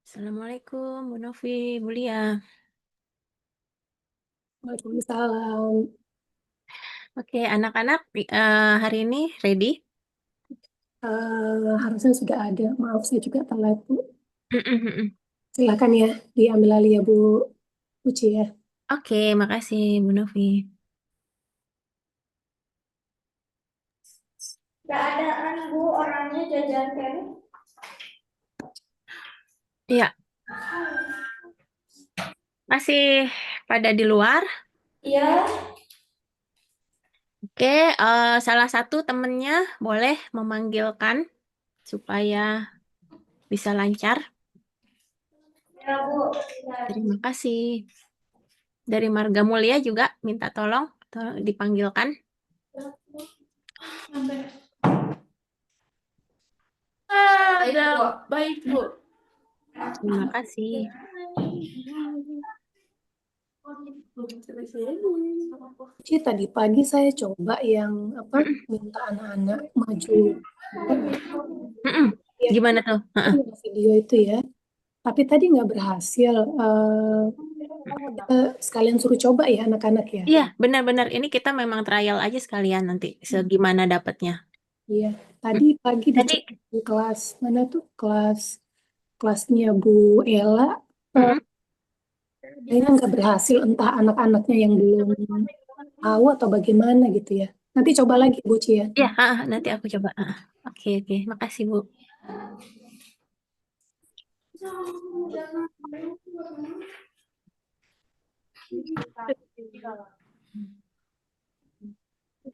Assalamualaikum, Bu Novi, Mulia. Waalaikumsalam. Oke, anak-anak hari ini ready? Harusnya sudah ada. Maaf, saya juga telat, Bu. Silakan ya, diambil alih ya, Bu Uci ya. Oke, makasih Bu Novi. Gak ada kan Bu orangnya jajan kan? Iya, masih pada di luar. Iya. Oke, salah satu temennya boleh memanggilkan supaya bisa lancar. Ya Bu. Terima kasih. Dari Marga Mulia juga minta tolong dipanggilkan. Baik Bu. Terima kasih. Uci, tadi pagi saya coba yang minta anak-anak maju. Ya, Gimana tuh? video itu ya. Tapi tadi nggak berhasil. Kita sekalian suruh coba ya anak-anak ya. Iya, benar-benar. Ini kita memang trial aja sekalian nanti. Segimana dapatnya. Iya, tadi pagi Tadi, dicoba di kelas mana tuh? Kelasnya Bu Ella. eh, mm-mm. Kayaknya nggak berhasil, entah anak-anaknya yang belum tahu atau bagaimana gitu ya. Nanti coba lagi Bu Ci ya. Ya, nanti aku coba. Oke, oke. Makasih, Bu.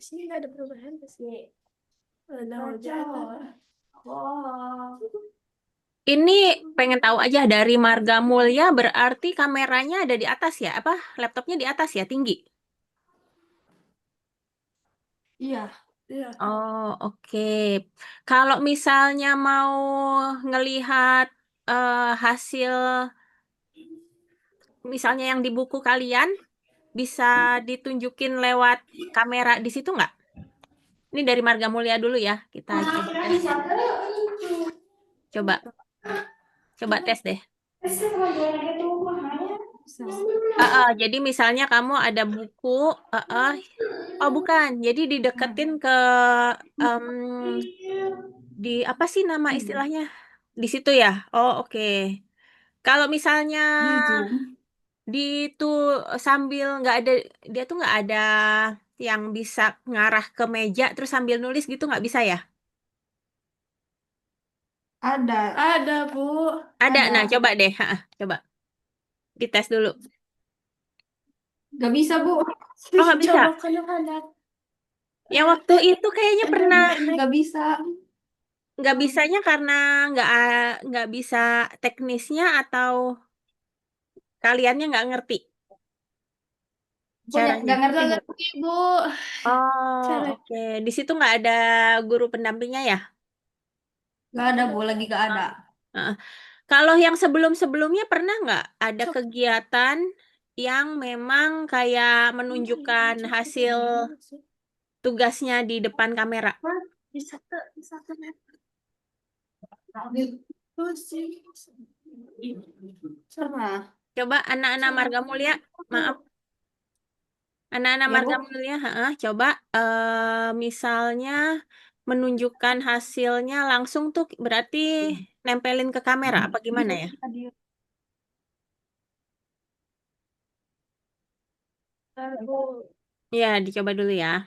Sini nggak ada perubahan sih. Ada hujan. Ini pengen tahu aja dari Marga Mulia berarti kameranya ada di atas ya? Apa laptopnya di atas ya, tinggi? Iya. Iya. Oh, oke. Kalau misalnya mau ngelihat hasil misalnya yang di buku kalian bisa ditunjukin lewat kamera di situ nggak? Ini dari Marga Mulia dulu ya. Kita coba tes. Coba, coba tes deh. Jadi misalnya kamu ada buku, oh bukan, jadi dideketin ke em, di apa sih nama istilahnya di situ ya? Oh oke. Kalau misalnya di itu sambil nggak ada dia tuh nggak ada yang bisa ngarah ke meja terus sambil nulis gitu nggak bisa ya? Ada. Ada Bu. Ada. Ada. Nah coba deh, coba dites dulu. Gak bisa Bu. Oh nggak bisa. Coba anak-anak. Yang waktu itu kayaknya pernah Gak bisa. nggak bisanya karena nggak bisa teknisnya atau kaliannya nggak ngerti caranya. Gak ngerti Bu. Oh, Cara. oke. Di situ nggak ada guru pendampingnya ya? Gak ada Bu, lagi gak ada. Heeh. Kalau yang sebelum-sebelumnya pernah nggak ada kegiatan yang memang kayak menunjukkan hasil tugasnya di depan kamera? Bisa tuh meter. Pernah. Coba anak-anak Marga Mulia, maaf, anak-anak Ya Marga Bu. Mulia, coba misalnya menunjukkan hasilnya langsung tuh berarti nempelin ke kamera apa gimana ya? Ya, dicoba dulu ya.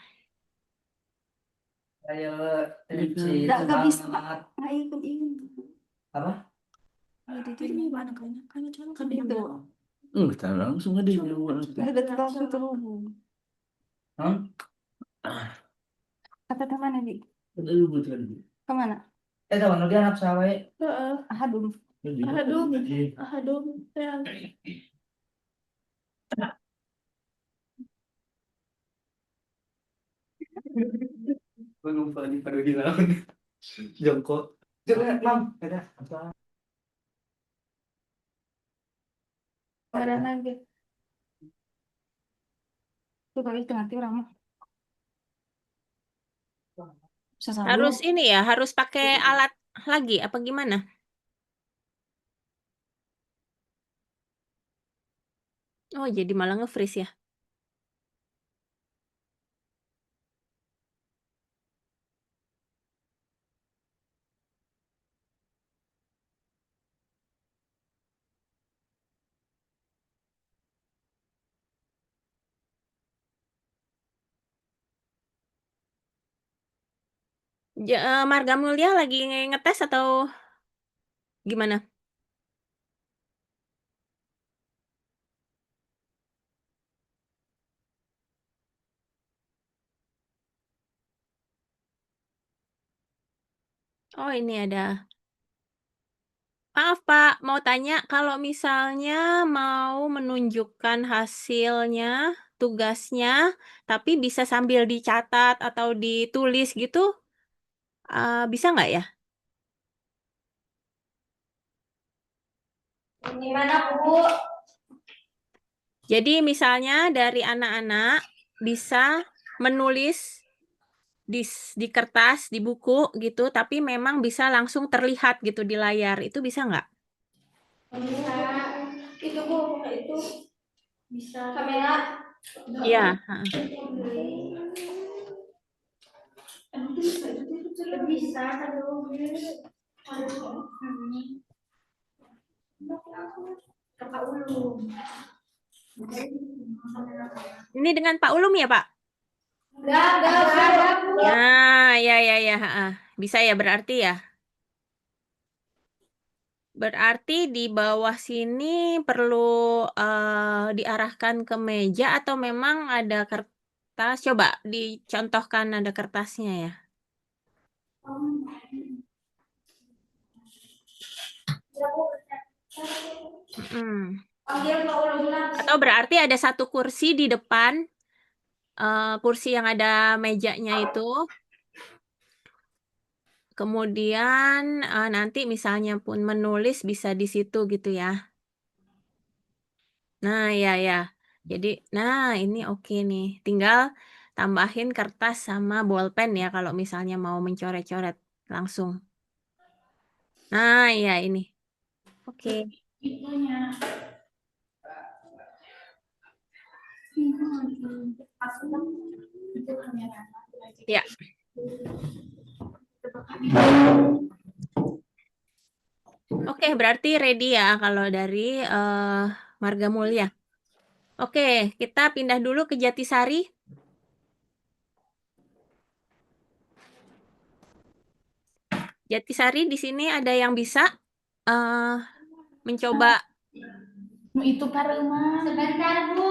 Ayo, Gak bisa Pak. Nggak ikut. apa? Ini mana kan itu. Enggak, langsung aja di luar. Ada langsung terhubung. Hah? Kata teman Di. Ada lu betul. Kemana? Kawan dia anak sawe. Ahadum. Ahadum. Lupa di pada hilang. Jongkok. Jangan, Mam. Ada. Ada lagi. Tuh kalau itu nanti orang mah. Bisa Harus sambil. ini ya, harus pakai alat lagi apa gimana? Oh, jadi malah nge-freeze ya? Marga Mulia lagi ngetes atau gimana? Oh, ini ada. Maaf Pak, mau tanya kalau misalnya mau menunjukkan hasilnya, tugasnya, tapi bisa sambil dicatat atau ditulis gitu, bisa nggak ya? Gimana, Bu? Jadi misalnya dari anak-anak bisa menulis di kertas, di buku gitu, tapi memang bisa langsung terlihat gitu di layar. Itu bisa nggak? Bisa. Itu, Bu, itu bisa. Kamera. Iya. Bisa, aduh. Kakak Ulum. Ini dengan Pak Ulum ya Pak? Enggak, Bu. Nah, ya. Bisa ya berarti ya? Berarti di bawah sini perlu diarahkan ke meja atau memang ada kertas? Coba dicontohkan ada kertasnya ya. Panggil Pak Ulum lah. Atau berarti ada satu kursi di depan, kursi yang ada mejanya itu. Kemudian nanti misalnya pun menulis bisa di situ gitu ya. Nah, ya. Jadi, ini oke nih. Tinggal tambahin kertas sama bolpen ya kalau misalnya mau mencoret-coret langsung. Nah, ya ini. Oke. Ya. Oke, berarti ready ya kalau dari Marga Mulia. Oke, kita pindah dulu ke Jatisari. Jatisari di sini ada yang bisa mencoba. Itu Pak Rumah. Sebentar, Bu.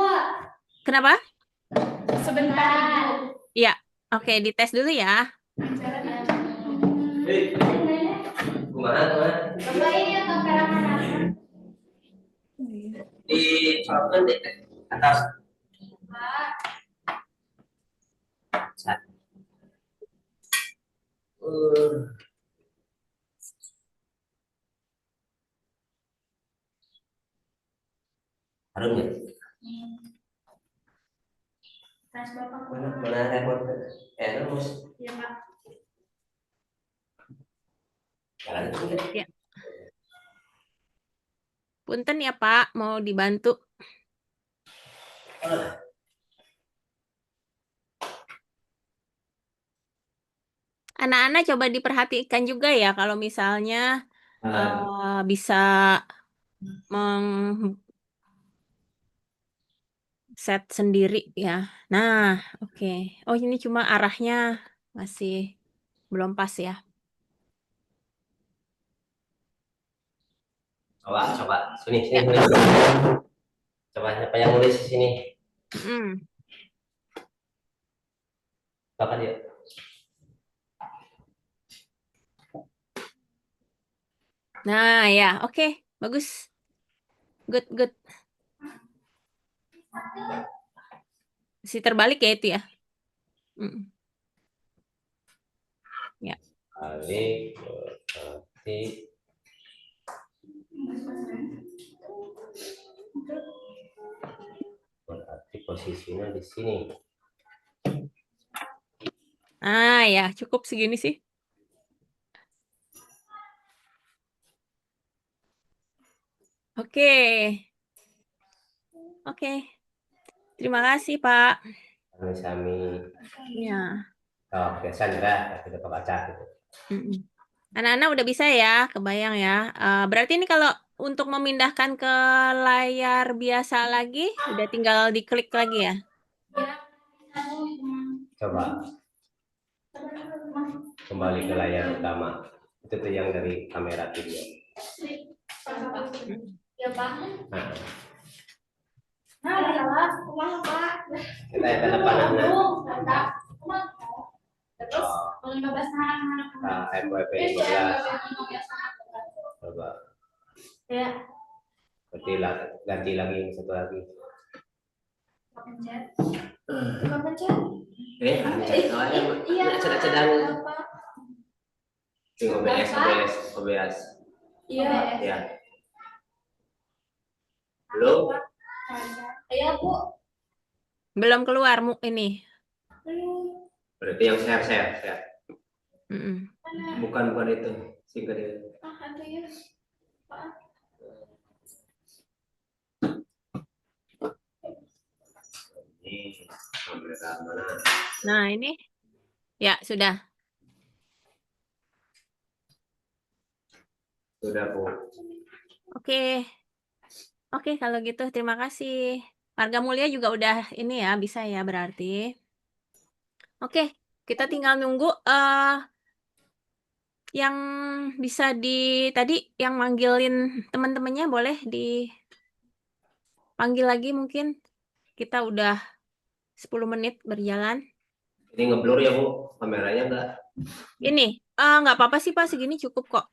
Kenapa? Sebentar, Ibu. Iya. Oke, dites dulu ya. Coba ini atau kamera. Di sorotkan di atas. Harum ya? Tas Bapak. Mana remote? Terus. Iya, Pak. Jalan itu. Ya. Punten ya Pak, mau dibantu. Anak-anak coba diperhatikan juga ya kalau misalnya bisa set sendiri ya. Nah, oke. Oh, ini cuma arahnya masih belum pas ya. Coba. Sini. Coba siapa yang nulis di sini? Bapak dia. Nah, ya, oke. Bagus. Good. Si terbalik ya itu ya. Ya. Balik, berarti posisinya di sini. Ya, cukup segini sih. Oke. Oke. Terima kasih, Pak. Sami-sami. Ya. Oh, ya Sandra, kita kebaca gitu. Mm-mm. Anak-anak udah bisa ya, kebayang ya. Berarti ini kalau untuk memindahkan ke layar biasa lagi, udah tinggal diklik lagi ya. Coba kembali ke layar utama. Itu tuh yang dari kamera video. Ya, Pak. Nah, Nah, salah. Kumaha, Pak? kita yang ke depan anak. Terus, 15 anak-anak. Nah, FWP 15. Coba. Ya. Ganti lagi yang satu lagi. Pencet. Bukan pencet. Pencet. Oh, Iya. Sedang. Pak. OBS. Iya. Ya. Belum? Ayo, Bu. Belum keluar ini. Berarti yang share. Mm-mm. Bukan itu. Singkat itu. Ada ya. Pak. Ini kamera mana? Nah, ini. Ya, sudah. Sudah, Bu. Oke. Oke, kalau gitu terima kasih. Marga Mulia juga udah ini ya, bisa ya berarti. Oke, kita tinggal nunggu yang bisa tadi yang manggilin teman-temannya boleh dipanggil lagi mungkin. Kita udah 10 menit berjalan. Ini ngeblur ya, Bu? Kameranya enggak? Ini nggak apa-apa sih Pak, segini cukup kok.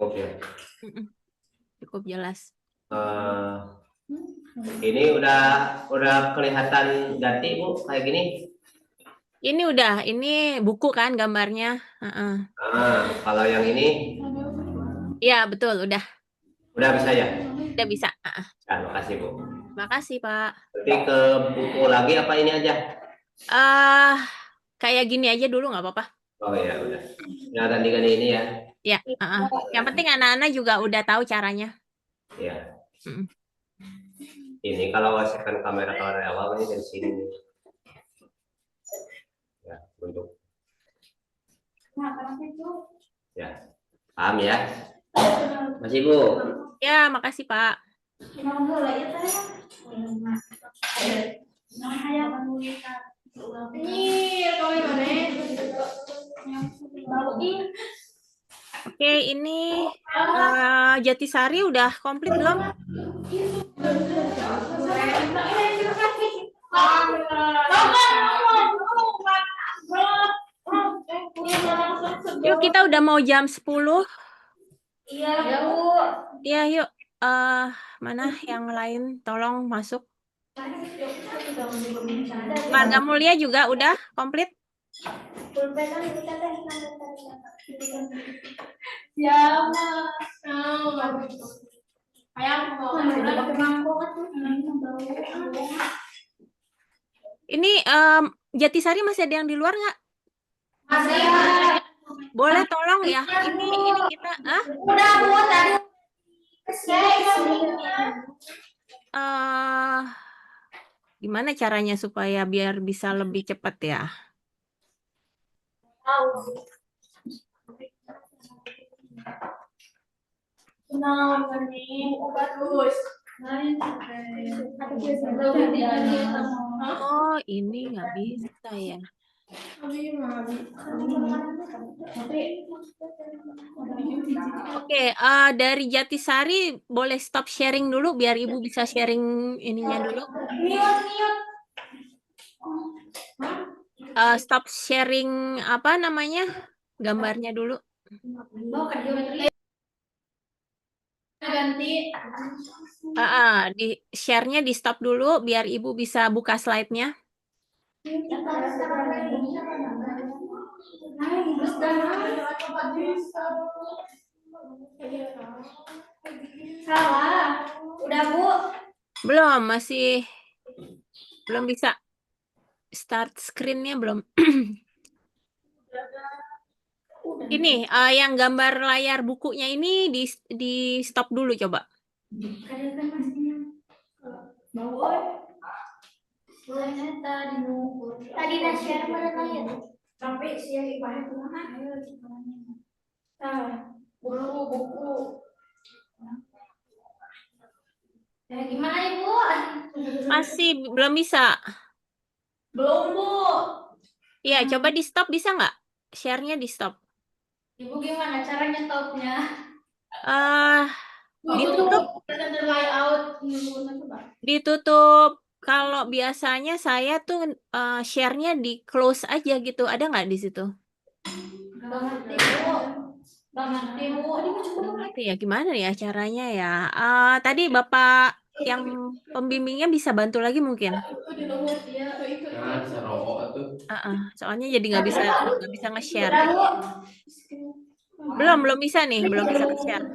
Oke. Mm-mm. Cukup jelas. Ini udah kelihatan ganti, Bu, kayak gini. Ini buku kan gambarnya. Kalau yang ini Iya, betul, udah bisa ya? bisa. Terima kasih, Bu. Makasih, Pak. Berarti ke buku lagi apa ini aja? Kayak gini aja dulu nggak apa-apa. Oh ya, udah. Nah, ganti-ganti ini ya. Ya, yang penting anak-anak juga udah tahu caranya. Ya. Mm-mm. Ini kalau second kamera dari awal ini dari sini. Ya, bentuk. Ya. Paham ya? Masih, Bu? Ya, makasih, Pak. Oke, ini Jatisari udah komplit belum? Yuk, kita udah mau jam 10. Iya, Bu. Iya, yuk. Mana yang lain? Tolong masuk. Marga Mulia juga udah komplit. Ini Jatisari masih ada yang di luar nggak? Masih. Boleh tolong ya. Ini kita Udah, Bu, tadi. gimana caranya supaya biar bisa lebih cepat ya? Oh, ini nggak bisa ya. Oke, dari Jatisari boleh stop sharing dulu biar Ibu bisa sharing ininya dulu. Stop sharing apa namanya? Gambarnya dulu. Ganti. Di share-nya di stop dulu biar Ibu bisa buka slide-nya. Salah. Udah, Bu. Belum, masih belum bisa. Start screen-nya belum. Ini yang gambar layar bukunya ini di stop dulu coba. Tadi nasihat mana tanya tuh? Sampai siang ibadah kemana? Buku. Gimana Ibu? Masih belum bisa. Belum Bu. Iya, coba di stop bisa nggak? Share-nya di stop. Ibu gimana caranya stopnya? Ditutup. Layout. Ditutup. Kalau biasanya saya tuh share-nya di close aja gitu. Ada nggak di situ? Gak ngerti Bu. Nggak ngerti ya gimana ya caranya ya. Tadi Bapak yang pembimbingnya bisa bantu lagi mungkin. Jangan serokok tuh. Soalnya jadi nggak bisa nge-share. Belum bisa nih, belum bisa nge-share.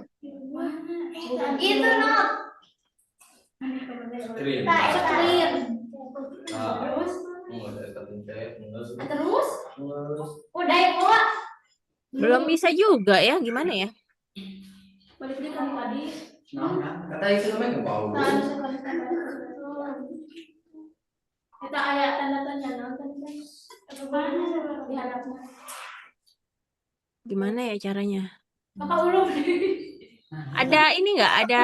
Itu no. Screen. Screen. Terus? Udah Ibu. Belum bisa juga ya, gimana ya? Balik di kali tadi. Kata itu namanya nggak mau. Kita ayat tanda tanya nonton di hadapnya. Gimana ya caranya? Kakak ulung. Ada ini nggak? Ada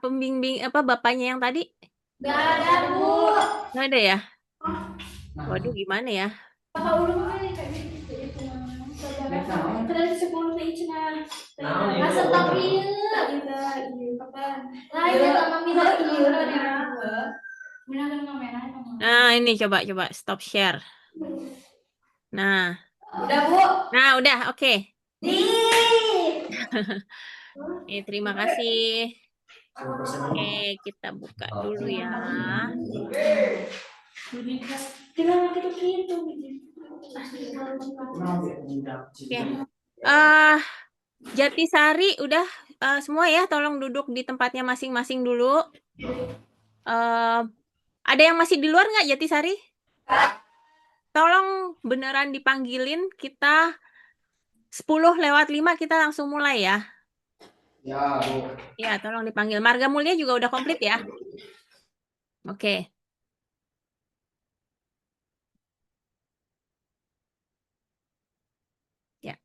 pembimbing bapaknya yang tadi? Gak ada Bu. Nggak ada ya? Waduh, gimana ya? Kakak ulung kayak gitu itu. Terus 10 ke Icna. Masuk tapi kita kapan? Lah itu sama Mina Mina kan kamera. Nah, ini coba stop share. Nah, Udah Bu. nah udah, oke. Di. Terima kasih. Oke, kita buka dulu ya. Tinggal gitu. Oke. Jatisari udah semua ya, tolong duduk di tempatnya masing-masing dulu. Ada yang masih di luar nggak Jatisari? Tolong beneran dipanggilin, kita 10:05 kita langsung mulai ya. Ya, Bu. Ya, tolong dipanggil. Marga Mulia juga udah komplit ya. Oke. Ya.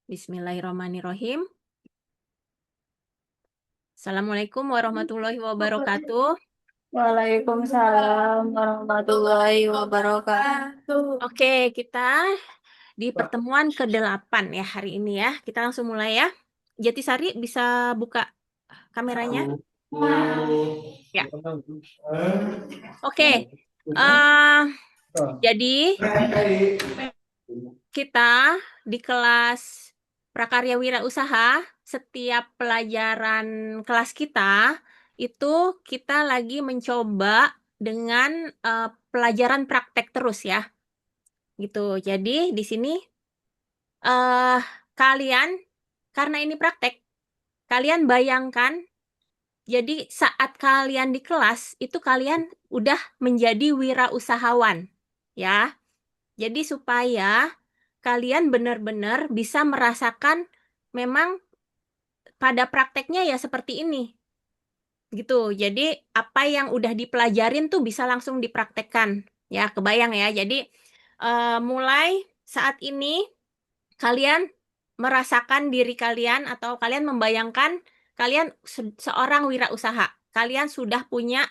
Bismillahirrahmanirrahim. Assalamualaikum warahmatullahi wabarakatuh. Waalaikumsalam warahmatullahi wabarakatuh. Oke, kita di pertemuan ke-8 ya hari ini ya. Kita langsung mulai ya. Jatisari bisa buka kameranya? Ya. Oke. Jadi kita di kelas Prakarya Wirausaha, setiap pelajaran kelas kita itu kita lagi mencoba dengan pelajaran praktek terus ya. Gitu. Jadi di sini kalian, karena ini praktek, kalian bayangkan, jadi saat kalian di kelas itu kalian udah menjadi wirausahawan ya. Jadi supaya kalian benar-benar bisa merasakan memang pada prakteknya ya seperti ini. Gitu. Jadi apa yang udah dipelajarin tuh bisa langsung dipraktekkan. Ya, kebayang ya. Jadi mulai saat ini kalian merasakan diri kalian atau kalian membayangkan kalian seorang wirausaha. Kalian sudah punya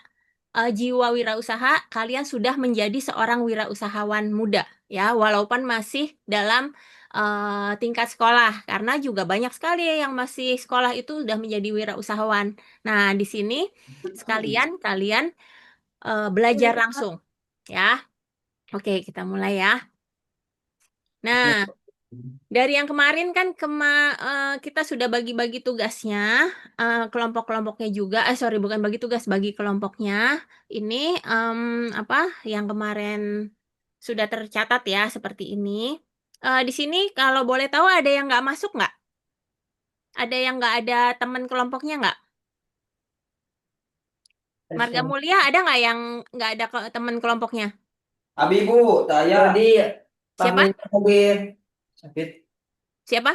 jiwa wirausaha, kalian sudah menjadi seorang wirausahawan muda ya, walaupun masih dalam tingkat sekolah, karena juga banyak sekali yang masih sekolah itu sudah menjadi wirausahawan. Nah, di sini sekalian kalian belajar langsung ya. Oke, kita mulai ya. Nah, dari yang kemarin kan kita sudah bagi-bagi tugasnya, kelompok-kelompoknya juga. Sorry, bukan bagi tugas, bagi kelompoknya. Ini yang kemarin sudah tercatat ya seperti ini. Di sini kalau boleh tahu ada yang nggak masuk nggak? Ada yang nggak ada teman kelompoknya nggak? Marga Mulia ada nggak yang nggak ada teman kelompoknya? Abi Bu, saya di Siapa? mobil sakit. Siapa?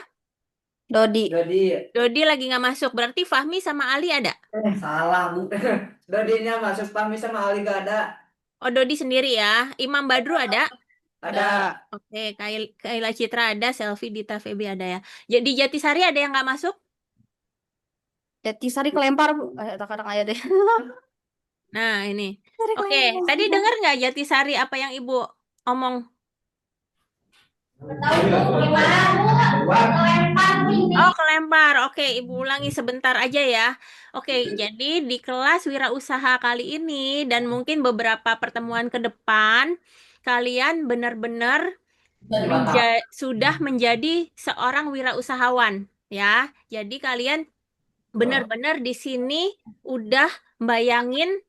Dodi. Dodi lagi nggak masuk. Berarti Fahmi sama Ali ada? Salah, Bu. Dodinya masuk, Fahmi sama Ali gak ada. Oh, Dodi sendiri ya. Imam Badru ada? Ada. Oke, Kaila Citra ada, Selvi, Dita, Febi ada ya. Jadi Jatisari ada yang nggak masuk? Jatisari kelempar, Bu. Tak-kadang aja deh. Nah, ini. Jatisari Oke, kelempar. tadi dengar nggak Jatisari apa yang Ibu omong? Tahu Bu, gimana Bu? Kelempar Bu ini. Oh, kelempar. Oke, Ibu ulangi sebentar aja ya. Oke, jadi di kelas wirausaha kali ini dan mungkin beberapa pertemuan ke depan, kalian benar-benar sudah menjadi seorang wirausahawan, ya. Jadi kalian benar-benar di sini udah bayangin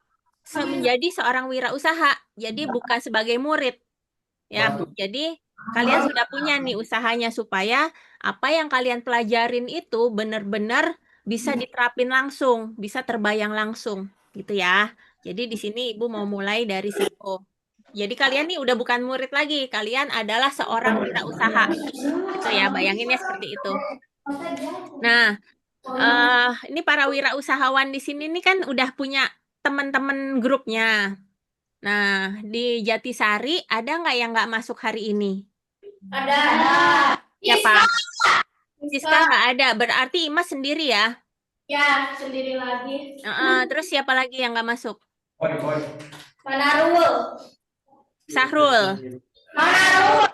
menjadi seorang wirausaha. Jadi bukan sebagai murid. Ya, jadi kalian sudah punya nih usahanya supaya apa yang kalian pelajarin itu benar-benar bisa diterapin langsung, bisa terbayang langsung, gitu ya. Jadi di sini Ibu mau mulai dari situ. Jadi kalian nih udah bukan murid lagi, kalian adalah seorang wirausaha. Gitu ya, bayanginnya seperti itu. Nah, ini para wirausahawan di sini nih kan udah punya teman-teman grupnya. Nah, di Jatisari ada nggak yang nggak masuk hari ini? Ada. Siapa? Siska nggak ada, berarti Imas sendiri ya? Ya, sendiri lagi. Terus siapa lagi yang nggak masuk? Manarul. Sahrul. Manarul.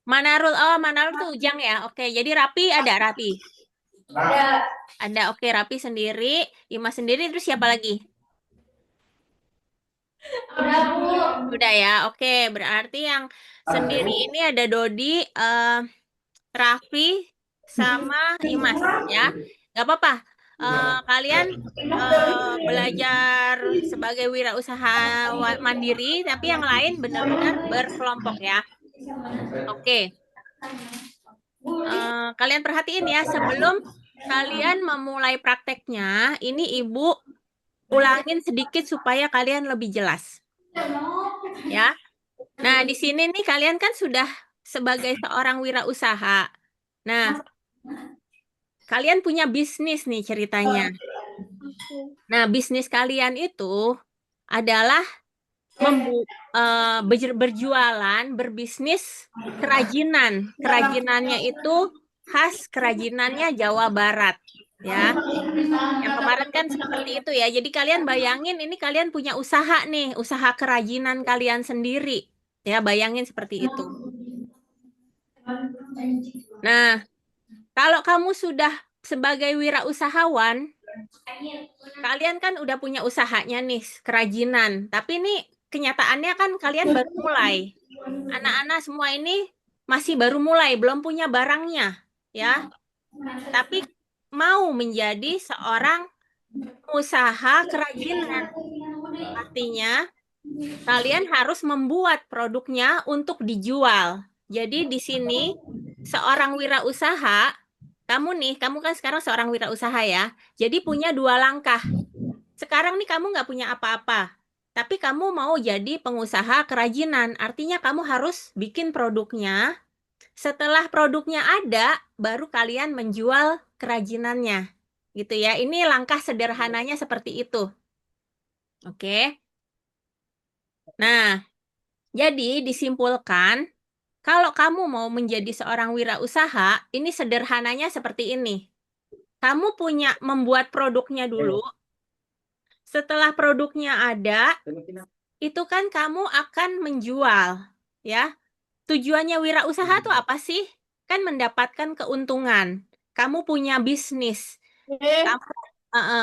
Manarul, oh Manarul tuh Ujang ya? Oke, jadi Rapi ada Rapi? Ada. Ada, oke Rapi sendiri, Imas sendiri, terus siapa lagi? Ada Bu. Udah ya, oke. Berarti yang sendiri ini ada Dodi, Raffi, sama Imas ya. Nggak apa-apa. Kalian belajar sebagai wirausaha mandiri, tapi yang lain benar-benar berkelompok ya. Oke. Kalian perhatiin ya, sebelum kalian memulai prakteknya, ini Ibu ulangin sedikit supaya kalian lebih jelas. Ya. Nah, di sini nih kalian kan sudah sebagai seorang wirausaha. Nah, kalian punya bisnis nih ceritanya. Nah, bisnis kalian itu adalah berjualan, berbisnis kerajinan. Kerajinannya itu khas kerajinannya Jawa Barat, ya. Yang kemarin kan seperti itu ya. Jadi kalian bayangin ini kalian punya usaha nih, usaha kerajinan kalian sendiri. Ya, bayangin seperti itu. Nah, kalau kamu sudah sebagai wirausahawan, kalian kan udah punya usahanya nih, kerajinan. Tapi nih kenyataannya kan kalian baru mulai. Anak-anak semua ini masih baru mulai, belum punya barangnya, ya. Tapi mau menjadi seorang usaha kerajinan. Artinya, kalian harus membuat produknya untuk dijual. Jadi di sini seorang wirausaha, kamu kan sekarang seorang wirausaha ya. Jadi punya 2 langkah. Sekarang nih kamu nggak punya apa-apa. Tapi kamu mau jadi pengusaha kerajinan. Artinya kamu harus bikin produknya. Setelah produknya ada, baru kalian menjual kerajinannya. Gitu ya. Ini langkah sederhananya seperti itu. Oke. Nah, jadi disimpulkan, kalau kamu mau menjadi seorang wirausaha, ini sederhananya seperti ini. Kamu membuat produknya dulu. Setelah produknya ada, itu kan kamu akan menjual, ya. Tujuannya wirausaha itu apa sih? Kan mendapatkan keuntungan. Kamu punya bisnis.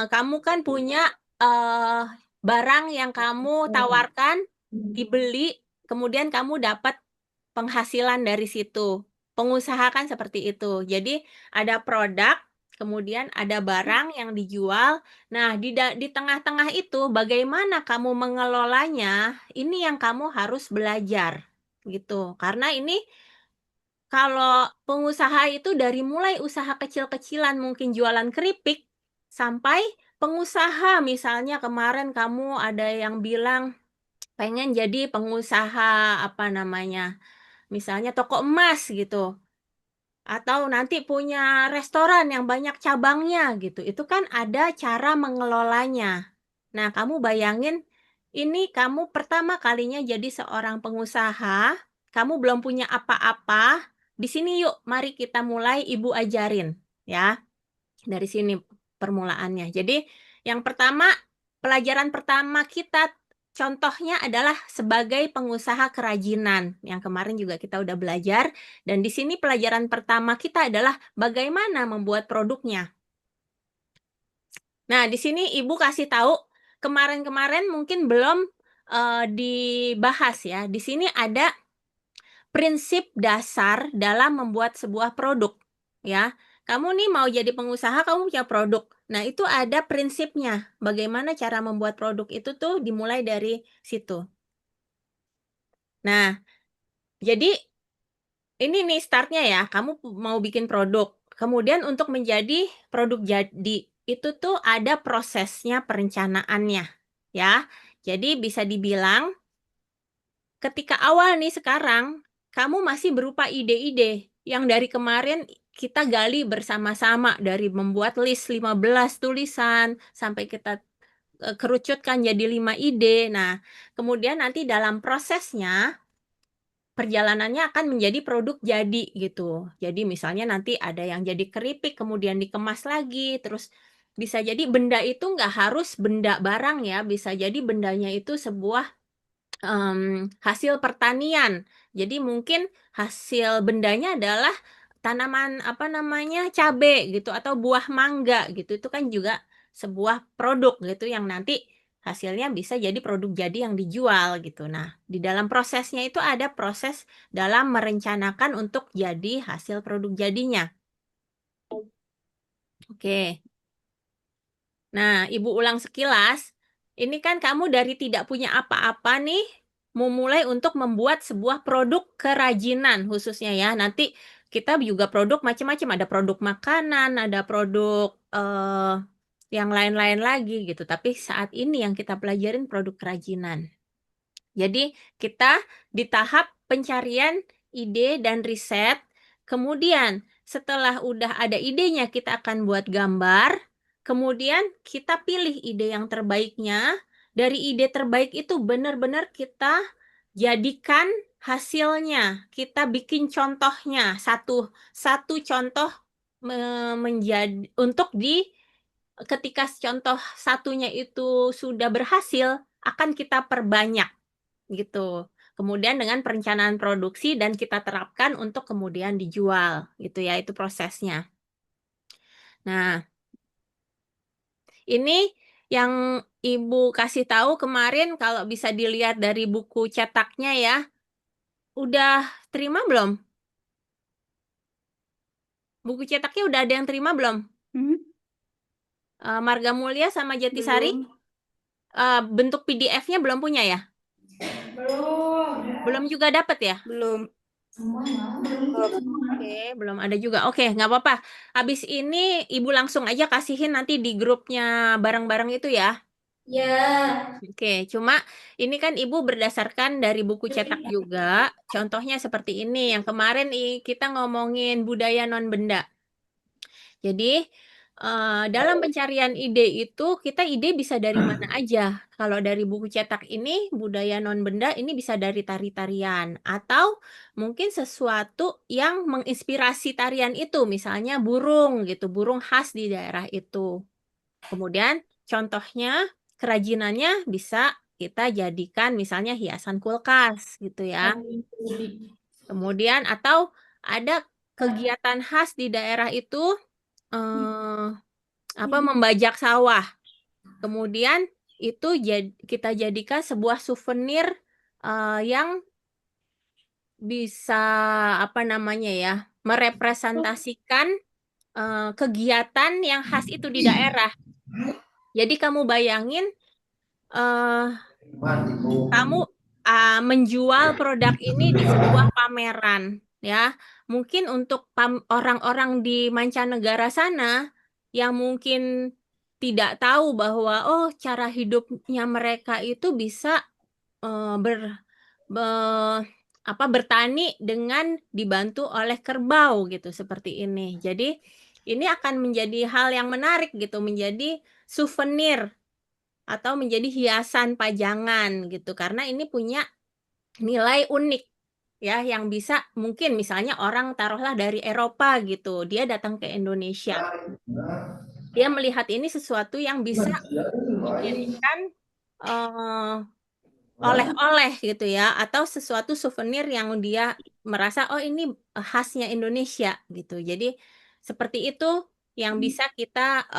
Kamu kan punya barang yang kamu tawarkan, dibeli, kemudian kamu dapat penghasilan dari situ. Pengusaha kan seperti itu. Jadi ada produk, kemudian ada barang yang dijual. Nah, di tengah-tengah itu bagaimana kamu mengelolanya, ini yang kamu harus belajar. Gitu. Karena ini kalau pengusaha itu dari mulai usaha kecil-kecilan mungkin jualan keripik sampai pengusaha, misalnya kemarin kamu ada yang bilang pengen jadi pengusaha apa namanya? Misalnya toko emas gitu. atau nanti punya restoran yang banyak cabangnya gitu. Itu kan ada cara mengelolanya. Nah, kamu bayangin ini kamu pertama kalinya jadi seorang pengusaha, kamu belum punya apa-apa. Di sini yuk, mari kita mulai Ibu ajarin ya. Dari sini permulaannya. Jadi yang pertama, pelajaran pertama kita contohnya adalah sebagai pengusaha kerajinan. Yang kemarin juga kita udah belajar. Dan di sini pelajaran pertama kita adalah bagaimana membuat produknya. Nah, di sini Ibu kasih tahu, kemarin-kemarin mungkin belum dibahas ya. Di sini ada prinsip dasar dalam membuat sebuah produk, ya. Kamu nih mau jadi pengusaha, kamu punya produk. Nah, itu ada prinsipnya. Bagaimana cara membuat produk itu tuh dimulai dari situ. Nah, jadi ini nih startnya ya. Kamu mau bikin produk. Kemudian untuk menjadi produk jadi, itu tuh ada prosesnya perencanaannya, ya. Jadi bisa dibilang ketika awal nih sekarang, kamu masih berupa ide-ide yang dari kemarin kita gali bersama-sama dari membuat list 15 tulisan sampai kita kerucutkan jadi 5 ide. Nah, kemudian nanti dalam prosesnya perjalanannya akan menjadi produk jadi gitu. Jadi misalnya nanti ada yang jadi keripik kemudian dikemas lagi, terus bisa jadi benda itu nggak harus benda barang ya, bisa jadi bendanya itu sebuah hasil pertanian. Jadi mungkin hasil bendanya adalah tanaman apa namanya cabe gitu atau buah mangga gitu. Itu kan juga sebuah produk gitu yang nanti hasilnya bisa jadi produk jadi yang dijual gitu. Nah, di dalam prosesnya itu ada proses dalam merencanakan untuk jadi hasil produk jadinya. Oke. Nah, Ibu ulang sekilas. Ini kan kamu dari tidak punya apa-apa nih, memulai untuk membuat sebuah produk kerajinan khususnya ya. Nanti kita juga produk macam-macam, ada produk makanan, ada produk yang lain-lain lagi gitu. Tapi saat ini yang kita pelajarin produk kerajinan. Jadi kita di tahap pencarian ide dan riset. Kemudian setelah udah ada idenya kita akan buat gambar. Kemudian kita pilih ide yang terbaiknya. Dari ide terbaik itu benar-benar kita jadikan hasilnya. Kita bikin contohnya satu contoh menjadi untuk ketika contoh satunya itu sudah berhasil akan kita perbanyak gitu. Kemudian dengan perencanaan produksi dan kita terapkan untuk kemudian dijual gitu ya, itu prosesnya. Nah, ini yang Ibu kasih tahu kemarin kalau bisa dilihat dari buku cetaknya ya. Udah terima belum? Buku cetaknya udah ada yang terima belum? Marga Mulia sama Jatisari? Bentuk PDF-nya belum punya ya? Belum juga dapat ya? Belum. Oke, belum ada juga. Oke, nggak apa-apa. Habis ini Ibu langsung aja kasihin nanti di grupnya bareng-bareng itu ya. Ya. Oke, cuma ini kan Ibu berdasarkan dari buku cetak juga. Contohnya seperti ini. Yang kemarin kita ngomongin budaya non-benda. Jadi dalam pencarian ide itu kita ide bisa dari mana aja. Kalau dari buku cetak ini budaya non-benda ini bisa dari tari-tarian atau mungkin sesuatu yang menginspirasi tarian itu, misalnya burung gitu, burung khas di daerah itu. Kemudian contohnya kerajinannya bisa kita jadikan misalnya hiasan kulkas gitu ya. Kemudian atau ada kegiatan khas di daerah itu membajak sawah. Kemudian itu kita jadikan sebuah souvenir yang bisa merepresentasikan kegiatan yang khas itu di daerah. Jadi kamu bayangin kamu menjual produk ini di sebuah pameran ya. Mungkin untuk orang-orang di mancanegara sana yang mungkin tidak tahu bahwa cara hidupnya mereka itu bisa bertani dengan dibantu oleh kerbau gitu seperti ini. Jadi ini akan menjadi hal yang menarik gitu, menjadi souvenir atau menjadi hiasan pajangan gitu karena ini punya nilai unik ya yang bisa mungkin misalnya orang taruhlah dari Eropa gitu, dia datang ke Indonesia. Dia melihat ini sesuatu yang bisa dijadikan oleh-oleh gitu ya atau sesuatu souvenir yang dia merasa oh ini khasnya Indonesia gitu. Jadi seperti itu yang bisa kita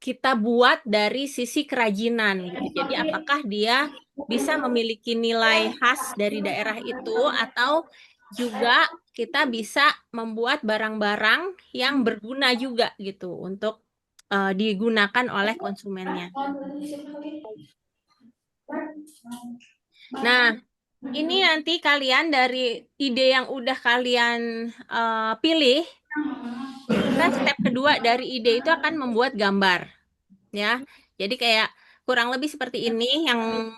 kita buat dari sisi kerajinan gitu. Jadi apakah dia bisa memiliki nilai khas dari daerah itu atau juga kita bisa membuat barang-barang yang berguna juga gitu untuk digunakan oleh konsumennya. Nah, ini nanti kalian dari ide yang udah kalian pilih, kita step kedua dari ide itu akan membuat gambar, ya. Jadi kayak kurang lebih seperti ini yang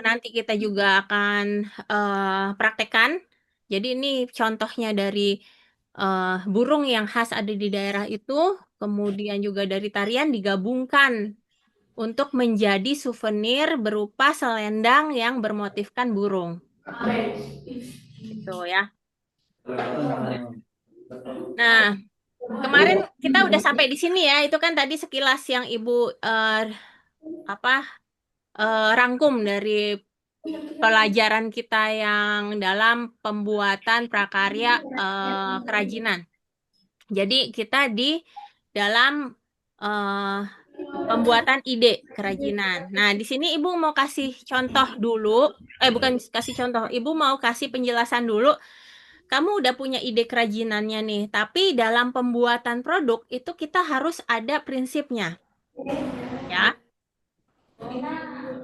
nanti kita juga akan praktekkan. Jadi ini contohnya dari burung yang khas ada di daerah itu, kemudian juga dari tarian digabungkan untuk menjadi souvenir berupa selendang yang bermotifkan burung. Gitu ya. Nah, kemarin kita udah sampai di sini ya. Itu kan tadi sekilas yang Ibu rangkum dari pelajaran kita yang dalam pembuatan prakarya kerajinan. Jadi kita di dalam pembuatan ide kerajinan. Nah, di sini Ibu mau kasih contoh dulu. Bukan kasih contoh. Ibu mau kasih penjelasan dulu. Kamu udah punya ide kerajinannya nih, tapi dalam pembuatan produk itu kita harus ada prinsipnya. Ya.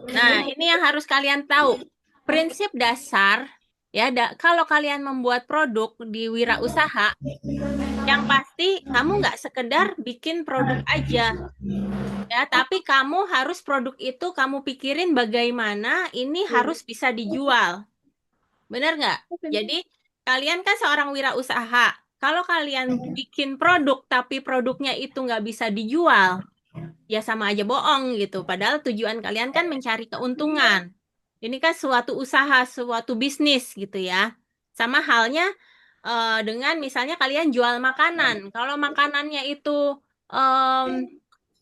Nah, ini yang harus kalian tahu. Prinsip dasar, ya, kalau kalian membuat produk di wirausaha, yang pasti kamu nggak sekedar bikin produk aja. Ya, tapi kamu harus produk itu kamu pikirin bagaimana ini harus bisa dijual. Benar nggak? Jadi, kalian kan seorang wirausaha. Kalau kalian bikin produk, tapi produknya itu nggak bisa dijual, ya sama aja bohong gitu. Padahal tujuan kalian kan mencari keuntungan. Ini kan suatu usaha, suatu bisnis gitu ya. Sama halnya dengan misalnya kalian jual makanan. Kalau makanannya itu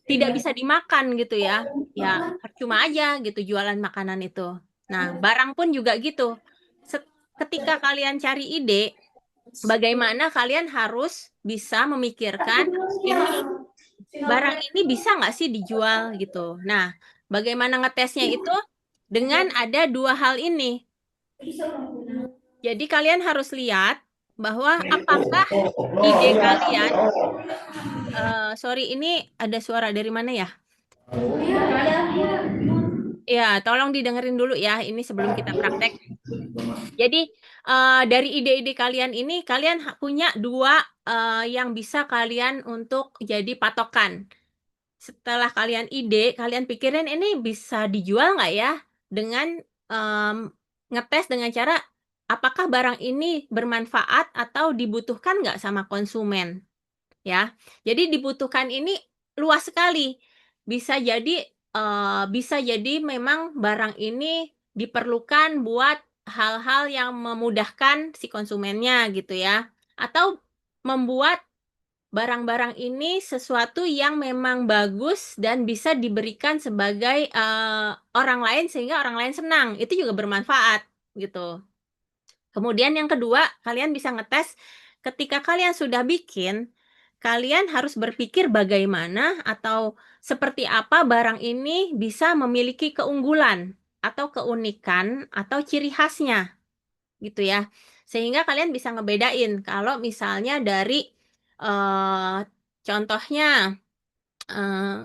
tidak bisa dimakan gitu ya, ya percuma aja gitu jualan makanan itu. Nah, barang pun juga gitu. Ketika kalian cari ide, bagaimana kalian harus bisa memikirkan ini barang ini bisa nggak sih dijual gitu. Nah, bagaimana ngetesnya itu dengan ada dua hal ini. Jadi kalian harus lihat bahwa apakah ide kalian, sorry ini ada suara dari mana ya? Ya, tolong didengerin dulu ya, ini sebelum kita praktek. Jadi dari ide-ide kalian ini, kalian punya dua yang bisa kalian untuk jadi patokan. Setelah kalian ide, kalian pikirin ini bisa dijual nggak ya? Dengan ngetes dengan cara apakah barang ini bermanfaat atau dibutuhkan nggak sama konsumen, ya. Jadi dibutuhkan ini luas sekali. Bisa jadi memang barang ini diperlukan buat hal-hal yang memudahkan si konsumennya gitu ya. Atau membuat barang-barang ini sesuatu yang memang bagus dan bisa diberikan sebagai orang lain sehingga orang lain senang. Itu juga bermanfaat gitu. Kemudian yang kedua, kalian bisa ngetes ketika kalian sudah bikin, kalian harus berpikir bagaimana atau seperti apa barang ini bisa memiliki keunggulan atau keunikan atau ciri khasnya gitu ya. Sehingga kalian bisa ngebedain kalau misalnya dari contohnya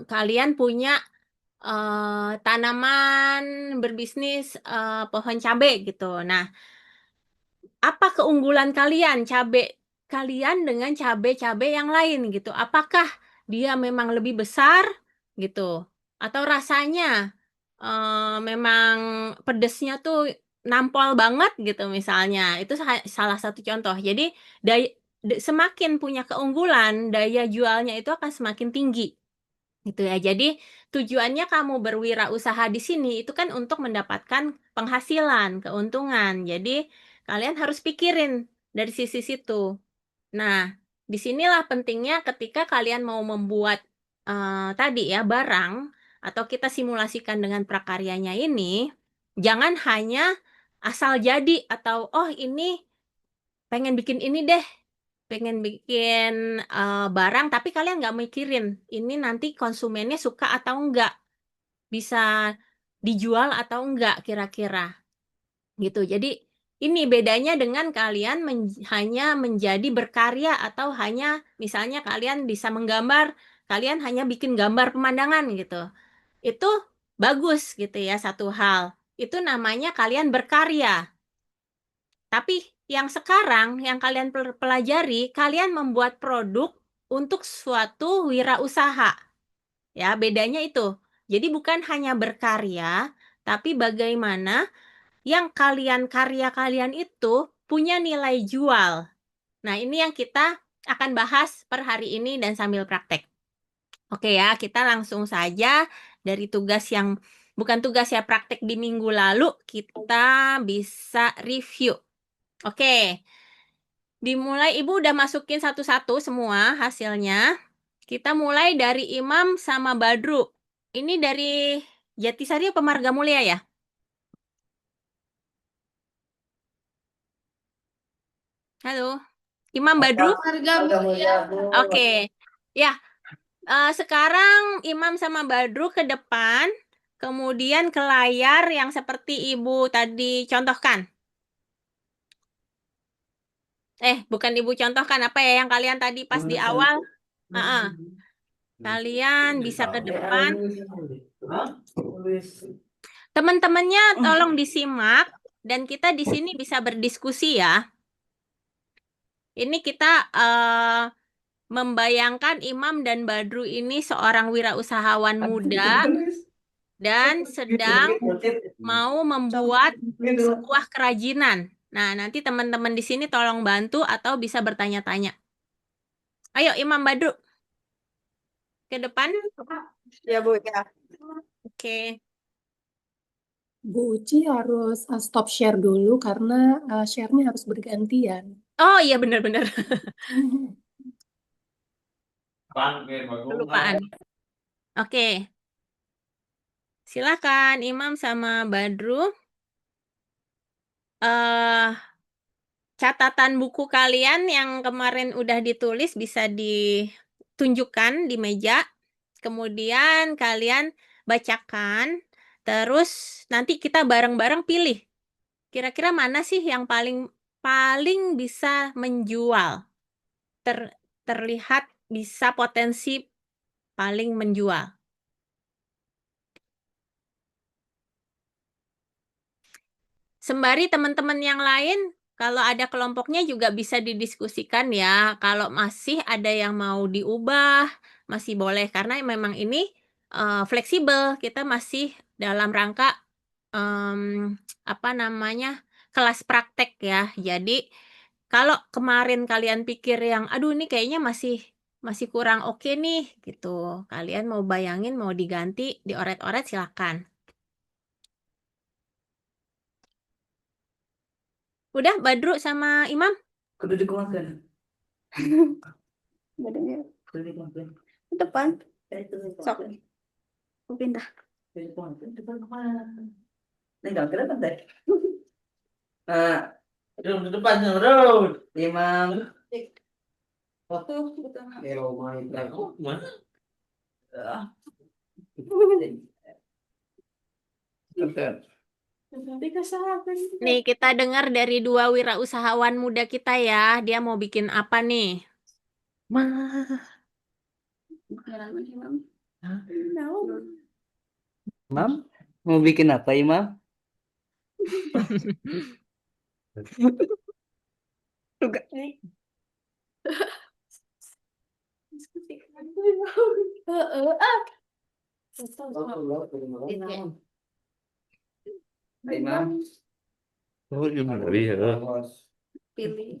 kalian punya tanaman berbisnis pohon cabai gitu. Nah, apa keunggulan kalian cabai kalian dengan cabai-cabai yang lain gitu? Apakah dia memang lebih besar gitu? Atau rasanya memang pedesnya tuh nampol banget gitu misalnya, itu salah satu contoh. Jadi semakin punya keunggulan, daya jualnya itu akan semakin tinggi, gitu ya. Jadi tujuannya kamu berwirausaha di sini itu kan untuk mendapatkan penghasilan, keuntungan. Jadi kalian harus pikirin dari sisi situ. Nah, disinilah pentingnya ketika kalian mau membuat tadi ya barang atau kita simulasikan dengan prakaryanya ini, jangan hanya asal jadi atau oh ini pengen bikin ini deh, pengen bikin barang tapi kalian nggak mikirin ini nanti konsumennya suka atau enggak, bisa dijual atau enggak kira-kira gitu. Jadi ini bedanya dengan kalian hanya menjadi berkarya atau hanya misalnya kalian bisa menggambar, kalian hanya bikin gambar pemandangan gitu. Itu bagus gitu ya satu hal. Itu namanya kalian berkarya. Tapi yang sekarang yang kalian pelajari, kalian membuat produk untuk suatu wirausaha. Ya, bedanya itu. Jadi bukan hanya berkarya, tapi bagaimana yang karya kalian itu punya nilai jual. Nah, ini yang kita akan bahas per hari ini dan sambil praktek. Oke ya, kita langsung saja dari tugas yang bukan tugas ya, praktek di minggu lalu, kita bisa review. Oke, dimulai Ibu udah masukin satu-satu semua hasilnya. Kita mulai dari Imam sama Badru. Ini dari Jatisari apa Marga Mulia ya? Halo, Imam Badru? Oke, ya. Sekarang Imam sama Badru ke depan, kemudian ke layar yang seperti Ibu tadi contohkan. Bukan Ibu contohkan, apa ya yang kalian tadi pas di awal? Kalian bisa ke depan. Teman-temannya tolong disimak dan kita di sini bisa berdiskusi ya. Ini kita membayangkan Imam dan Badru ini seorang wirausahawan muda dan sedang mau membuat sebuah kerajinan. Nah, nanti teman-teman di sini tolong bantu atau bisa bertanya-tanya. Ayo, Imam Badru. Ke depan. Ya, Bu, ya. Oke. Bu Uci harus stop share dulu karena share-nya harus bergantian. Oh iya, benar-benar. Kelupaan. Oke. Silakan Imam sama Badru. Catatan buku kalian yang kemarin udah ditulis bisa ditunjukkan di meja. Kemudian kalian bacakan. Terus nanti kita bareng-bareng pilih. Kira-kira mana sih yang paling bisa menjual? Terlihat bisa potensi paling menjual. Sembari teman-teman yang lain, kalau ada kelompoknya juga bisa didiskusikan ya. Kalau masih ada yang mau diubah, masih boleh. Karena memang ini fleksibel. Kita masih dalam rangka kelas praktek ya. Jadi kalau kemarin kalian pikir yang, aduh ini kayaknya masih kurang oke nih, gitu. Kalian mau bayangin, mau diganti, dioret-oret silakan. Udah, Badru sama Imam? Kudu dikeluarkan. Badannya Kudu dikeluarkan. ke depan. Sok. Aku pindah. Depan kemana? Ini nggak kelihatan deh. Di depan road. Imam. Tuh, betul. Mana? Nih, kita dengar dari dua wirausahawan muda kita ya. Dia mau bikin apa nih? Imam? Mau bikin apa, Imam? Juga. Imam. Oh, iya. Pilih.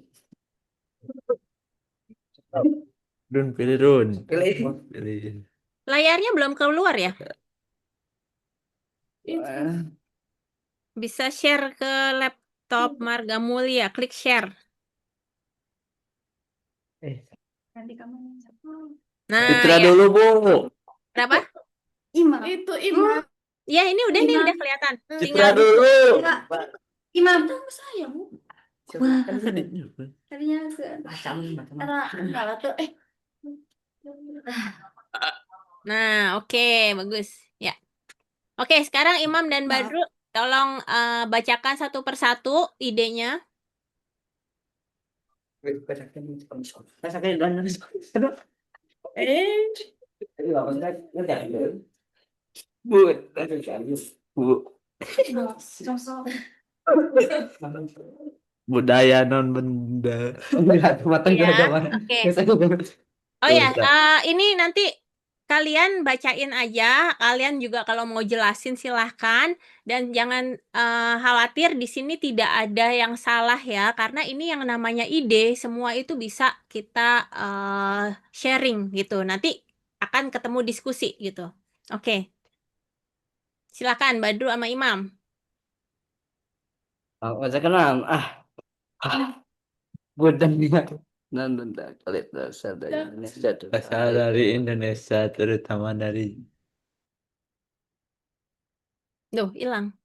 Dun, pilih Dun. Pilih. Pilih. Layarnya belum keluar ya? Bisa share ke laptop Marga Mulia, klik share. Nanti kamu Nah, Citra ya. dulu, Bu. Berapa? Imam. Itu Imam. Ya, ini udah nih, Imam. udah kelihatan. Citra Tinggal dulu. Imam tahu saya bu. Wah, Tadinya ke arah enggak tuh. Nah, oke, bagus. Ya. Oke, sekarang Imam dan Badru tolong bacakan satu persatu idenya. budaya non benda. Ya, oke. Oh ya, ini nanti kalian bacain aja. Kalian juga kalau mau jelasin silahkan. Dan jangan khawatir, di sini tidak ada yang salah ya. Karena ini yang namanya ide, semua itu bisa kita sharing gitu. Nanti akan ketemu diskusi gitu. Oke. Silakan Badru sama Imam. Kenal. Budaya non benda kulit dasar dari Indonesia. Asal dari Indonesia, terutama dari Duh, hilang.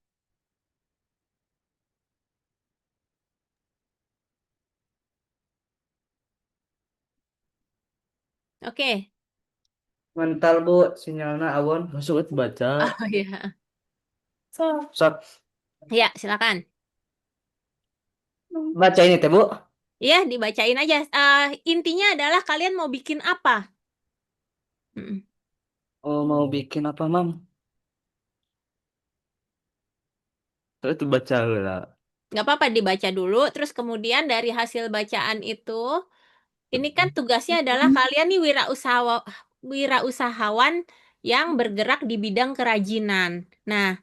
Oke. Mental Bu, sinyalnya awon. masuk baca. Oh ya. Sok Ya, silakan. baca ini teh Bu. Ya, dibacain aja. Intinya adalah kalian mau bikin apa? Oh, mau bikin apa, Mam? Terus baca lah. Nggak apa-apa dibaca dulu, terus kemudian dari hasil bacaan itu, ini kan tugasnya adalah kalian nih wirausahawan yang bergerak di bidang kerajinan. Nah,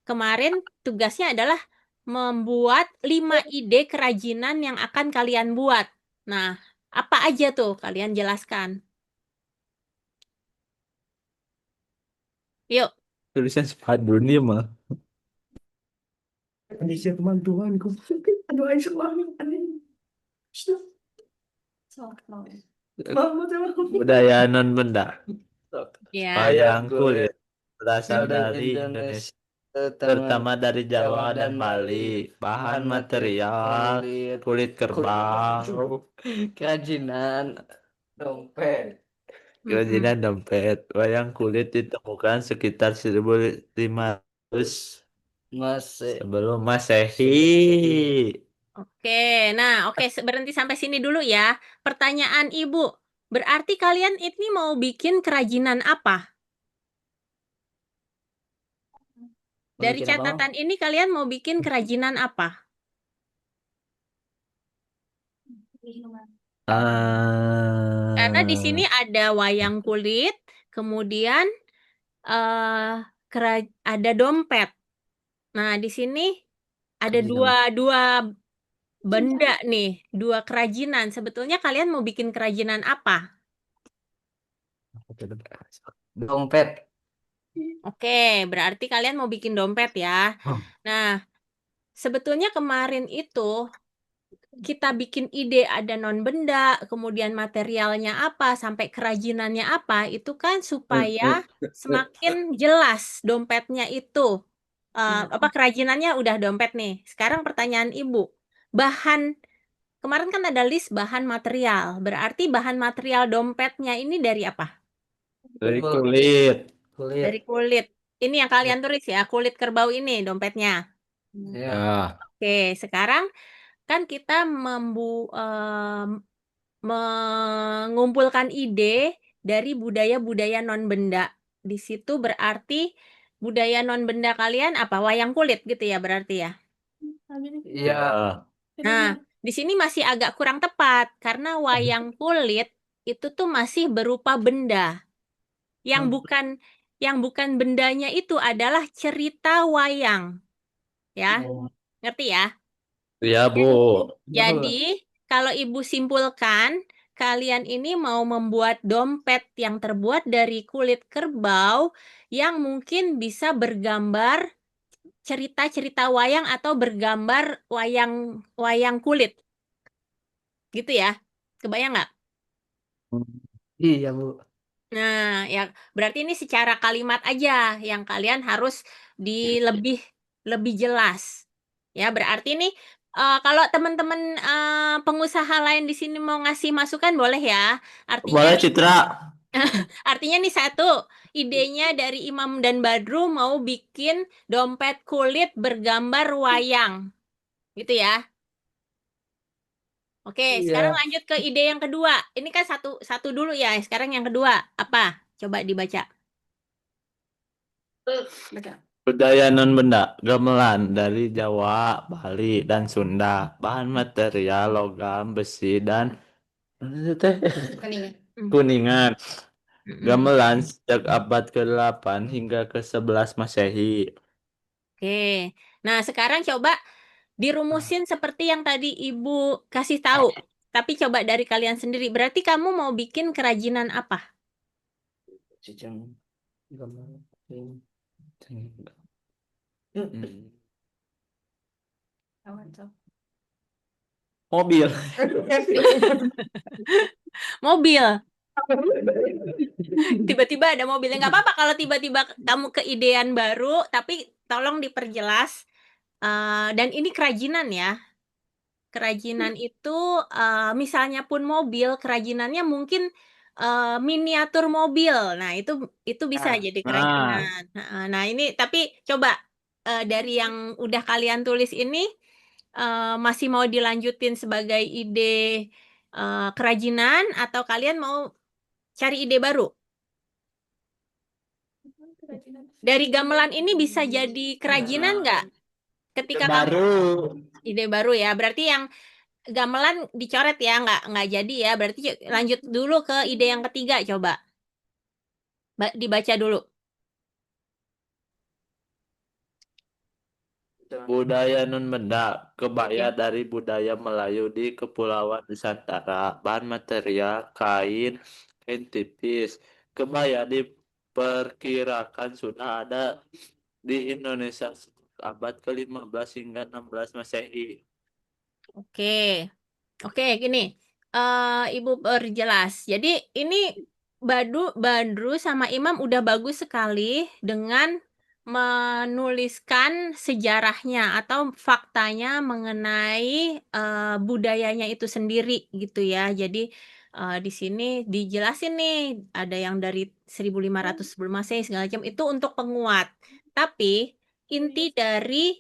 kemarin tugasnya adalah membuat 5 ide kerajinan yang akan kalian buat. Nah, apa aja tuh? Kalian jelaskan. Yuk. Tulisan sepadu nih mah. Indonesia teman Tuhanku. Doain selalu. Budaya non benda. Ya. Wayang kulit berasal dari Indonesia, terutama dari Jawa dan Bali. Bahan material kulit kerbau, Kerajinan dompet. kerajinan dompet. Wayang kulit ditemukan sekitar 1500 sebelum Masehi. Oke, nah oke, berhenti sampai sini dulu ya. Pertanyaan Ibu, berarti kalian ini mau bikin kerajinan apa? Dari bikin apa, Mam? catatan ini kalian mau bikin kerajinan apa? Karena di sini ada wayang kulit, kemudian ada dompet. Nah, di sini ada dua benda nih, 2 kerajinan. Sebetulnya kalian mau bikin kerajinan apa? Dompet. Oke, berarti kalian mau bikin dompet ya. Nah, sebetulnya kemarin itu kita bikin ide ada non benda, kemudian materialnya apa, sampai kerajinannya apa, itu kan supaya semakin jelas dompetnya itu. Kerajinannya udah dompet nih. Sekarang pertanyaan Ibu, bahan, kemarin kan ada list bahan material, berarti bahan material dompetnya ini dari apa? Dari kulit. Dari kulit. Ini yang kalian tulis ya, kulit kerbau ini dompetnya. Ya. Oke, sekarang kan kita mengumpulkan ide dari budaya-budaya non-benda. Di situ berarti budaya non-benda kalian apa? Wayang kulit gitu ya berarti ya? Iya. Nah, di sini masih agak kurang tepat karena wayang kulit itu tuh masih berupa benda. Yang bukan bendanya itu adalah cerita wayang. Ya, ngerti ya? Ya, Bu. Jadi, kalau Ibu simpulkan, kalian ini mau membuat dompet yang terbuat dari kulit kerbau yang mungkin bisa bergambar cerita-cerita wayang atau bergambar wayang kulit. Gitu ya? Kebayang nggak? Iya, Bu. Nah, ya berarti ini secara kalimat aja yang kalian harus lebih jelas. Ya, berarti ini kalau teman-teman pengusaha lain di sini mau ngasih masukan boleh ya. Artinya Boleh, nih, Citra. artinya nih satu, idenya dari Imam dan Badru mau bikin dompet kulit bergambar wayang. Gitu ya. Oke, sekarang Iya. lanjut ke ide yang kedua. Ini kan satu dulu ya. Sekarang yang kedua apa? Coba dibaca. Budaya non-benda, gamelan dari Jawa, Bali, dan Sunda. Bahan material logam, besi, dan kuningan. Mm-mm. Gamelan sejak abad ke-8 hingga ke-11 Masehi. Oke. Nah, sekarang coba dirumusin seperti yang tadi Ibu kasih tahu. Tapi coba dari kalian sendiri. Berarti kamu mau bikin kerajinan apa? Mobil. Mobil. Tiba-tiba ada mobilnya. Nggak apa-apa kalau tiba-tiba kamu keidean baru, tapi tolong diperjelas. Dan ini kerajinan ya. Kerajinan itu misalnya pun mobil, kerajinannya mungkin miniatur mobil. Nah, itu bisa jadi kerajinan. Nah, ini tapi coba dari yang udah kalian tulis ini masih mau dilanjutin sebagai ide kerajinan atau kalian mau cari ide baru? Dari gamelan ini bisa jadi kerajinan nggak? Ketika kamu ide baru ya, berarti yang gamelan dicoret ya, nggak jadi ya. Berarti lanjut dulu ke ide yang ketiga, coba dibaca dulu. Budaya non-benda, kebaya dari budaya Melayu di Kepulauan Nusantara. Bahan material kain tipis. Kebaya diperkirakan sudah ada di Indonesia abad ke-15 hingga 16 Masehi. Oke, gini. Ibu perjelas. Jadi ini Badru sama Imam udah bagus sekali dengan menuliskan sejarahnya atau faktanya mengenai budayanya itu sendiri gitu ya. Jadi di sini dijelasin nih ada yang dari 1500 sebelum Masehi segala macam itu untuk penguat. Tapi inti dari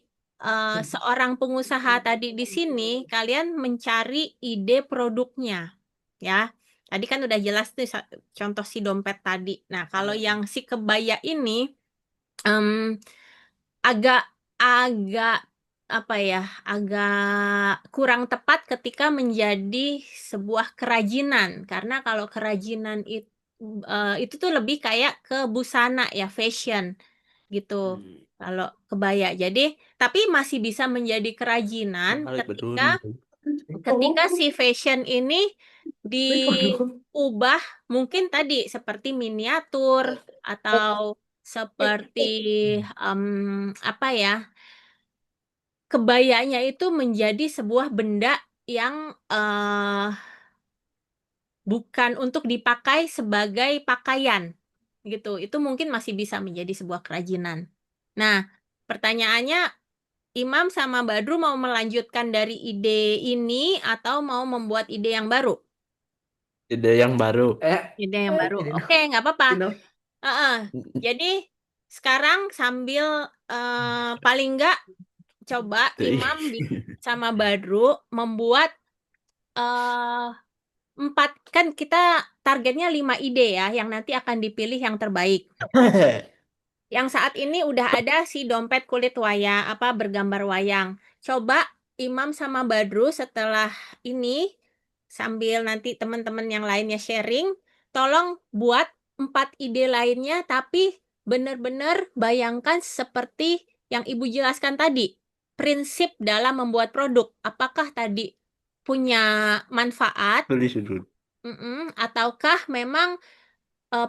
seorang pengusaha tadi di sini kalian mencari ide produknya ya. Tadi kan udah jelas tuh contoh si dompet tadi. Nah, kalau yang si kebaya ini agak apa ya, agak kurang tepat ketika menjadi sebuah kerajinan. Karena kalau kerajinan itu tuh lebih kayak ke busana ya, fashion gitu. Kalau kebaya. Jadi, tapi masih bisa menjadi kerajinan ketika si fashion ini diubah mungkin tadi seperti miniatur atau seperti apa ya, kebayanya itu menjadi sebuah benda yang bukan untuk dipakai sebagai pakaian gitu. Itu mungkin masih bisa menjadi sebuah kerajinan. Nah, pertanyaannya Imam sama Badru mau melanjutkan dari ide ini atau mau membuat ide yang baru? Ide yang baru. Ide yang baru. Oke, nggak apa-apa. Jadi sekarang sambil paling nggak coba Imam sama Badru membuat 4, kan kita targetnya 5 ide ya, yang nanti akan dipilih yang terbaik. Yang saat ini udah ada si dompet kulit wayang, bergambar wayang. Coba Imam sama Badru setelah ini, sambil nanti teman-teman yang lainnya sharing, tolong buat 4 ide lainnya, tapi benar-benar bayangkan seperti yang Ibu jelaskan tadi. prinsip dalam membuat produk. Apakah tadi punya manfaat, Beli sudut. ataukah memang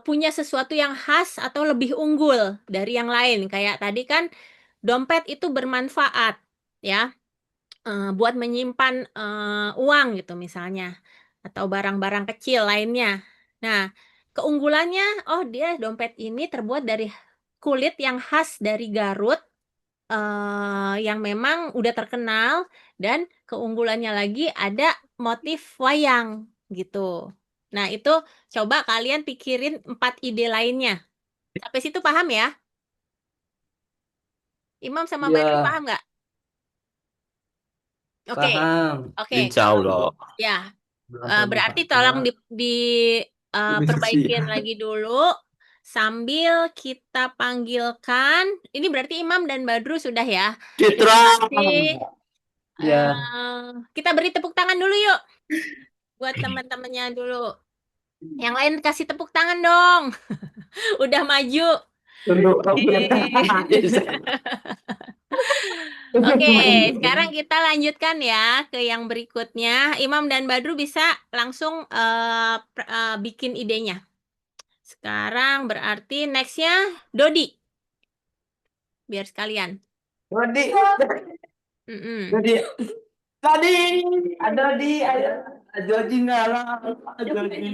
punya sesuatu yang khas atau lebih unggul dari yang lain. Kayak tadi kan dompet itu bermanfaat ya, buat menyimpan uang gitu misalnya, atau barang-barang kecil lainnya. Nah, keunggulannya, oh dia dompet ini terbuat dari kulit yang khas dari Garut, yang memang udah terkenal, dan keunggulannya lagi ada motif wayang gitu. Nah, itu coba kalian pikirin 4 ide lainnya. Sampai situ paham ya? Imam sama Badru Iya, paham nggak? Oke, paham. oke. Insya Allah. Ya, Berasa berarti lupa. tolong perbaikin Siap. lagi dulu sambil kita panggilkan. Ini berarti Imam dan Badru sudah ya. Citra. Nanti Ya, kita beri tepuk tangan dulu yuk buat teman-temannya dulu. Yang lain kasih tepuk tangan dong. Udah maju. tunduk. Oke, sekarang kita lanjutkan ya ke yang berikutnya. Imam dan Badru bisa langsung bikin idenya. Sekarang berarti nextnya Dodi. Biar sekalian. Dodi, Mm-mm. Dodi, tadi ada Dodi ngalah, Dodi.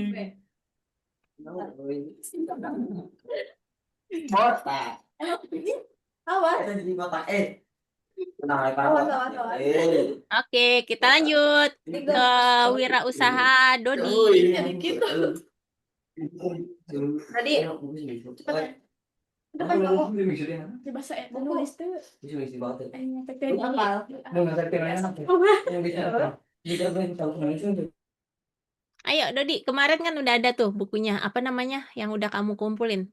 Botak. Awas. Ada di botak. Tenang, Awas, awas. Oke, kita lanjut ke wirausaha Dodi. Tadi, cepat. Depan kamu. Dibasahin nulis tuh. Ayo Dodi, kemarin kan udah ada tuh bukunya. Apa namanya yang udah kamu kumpulin?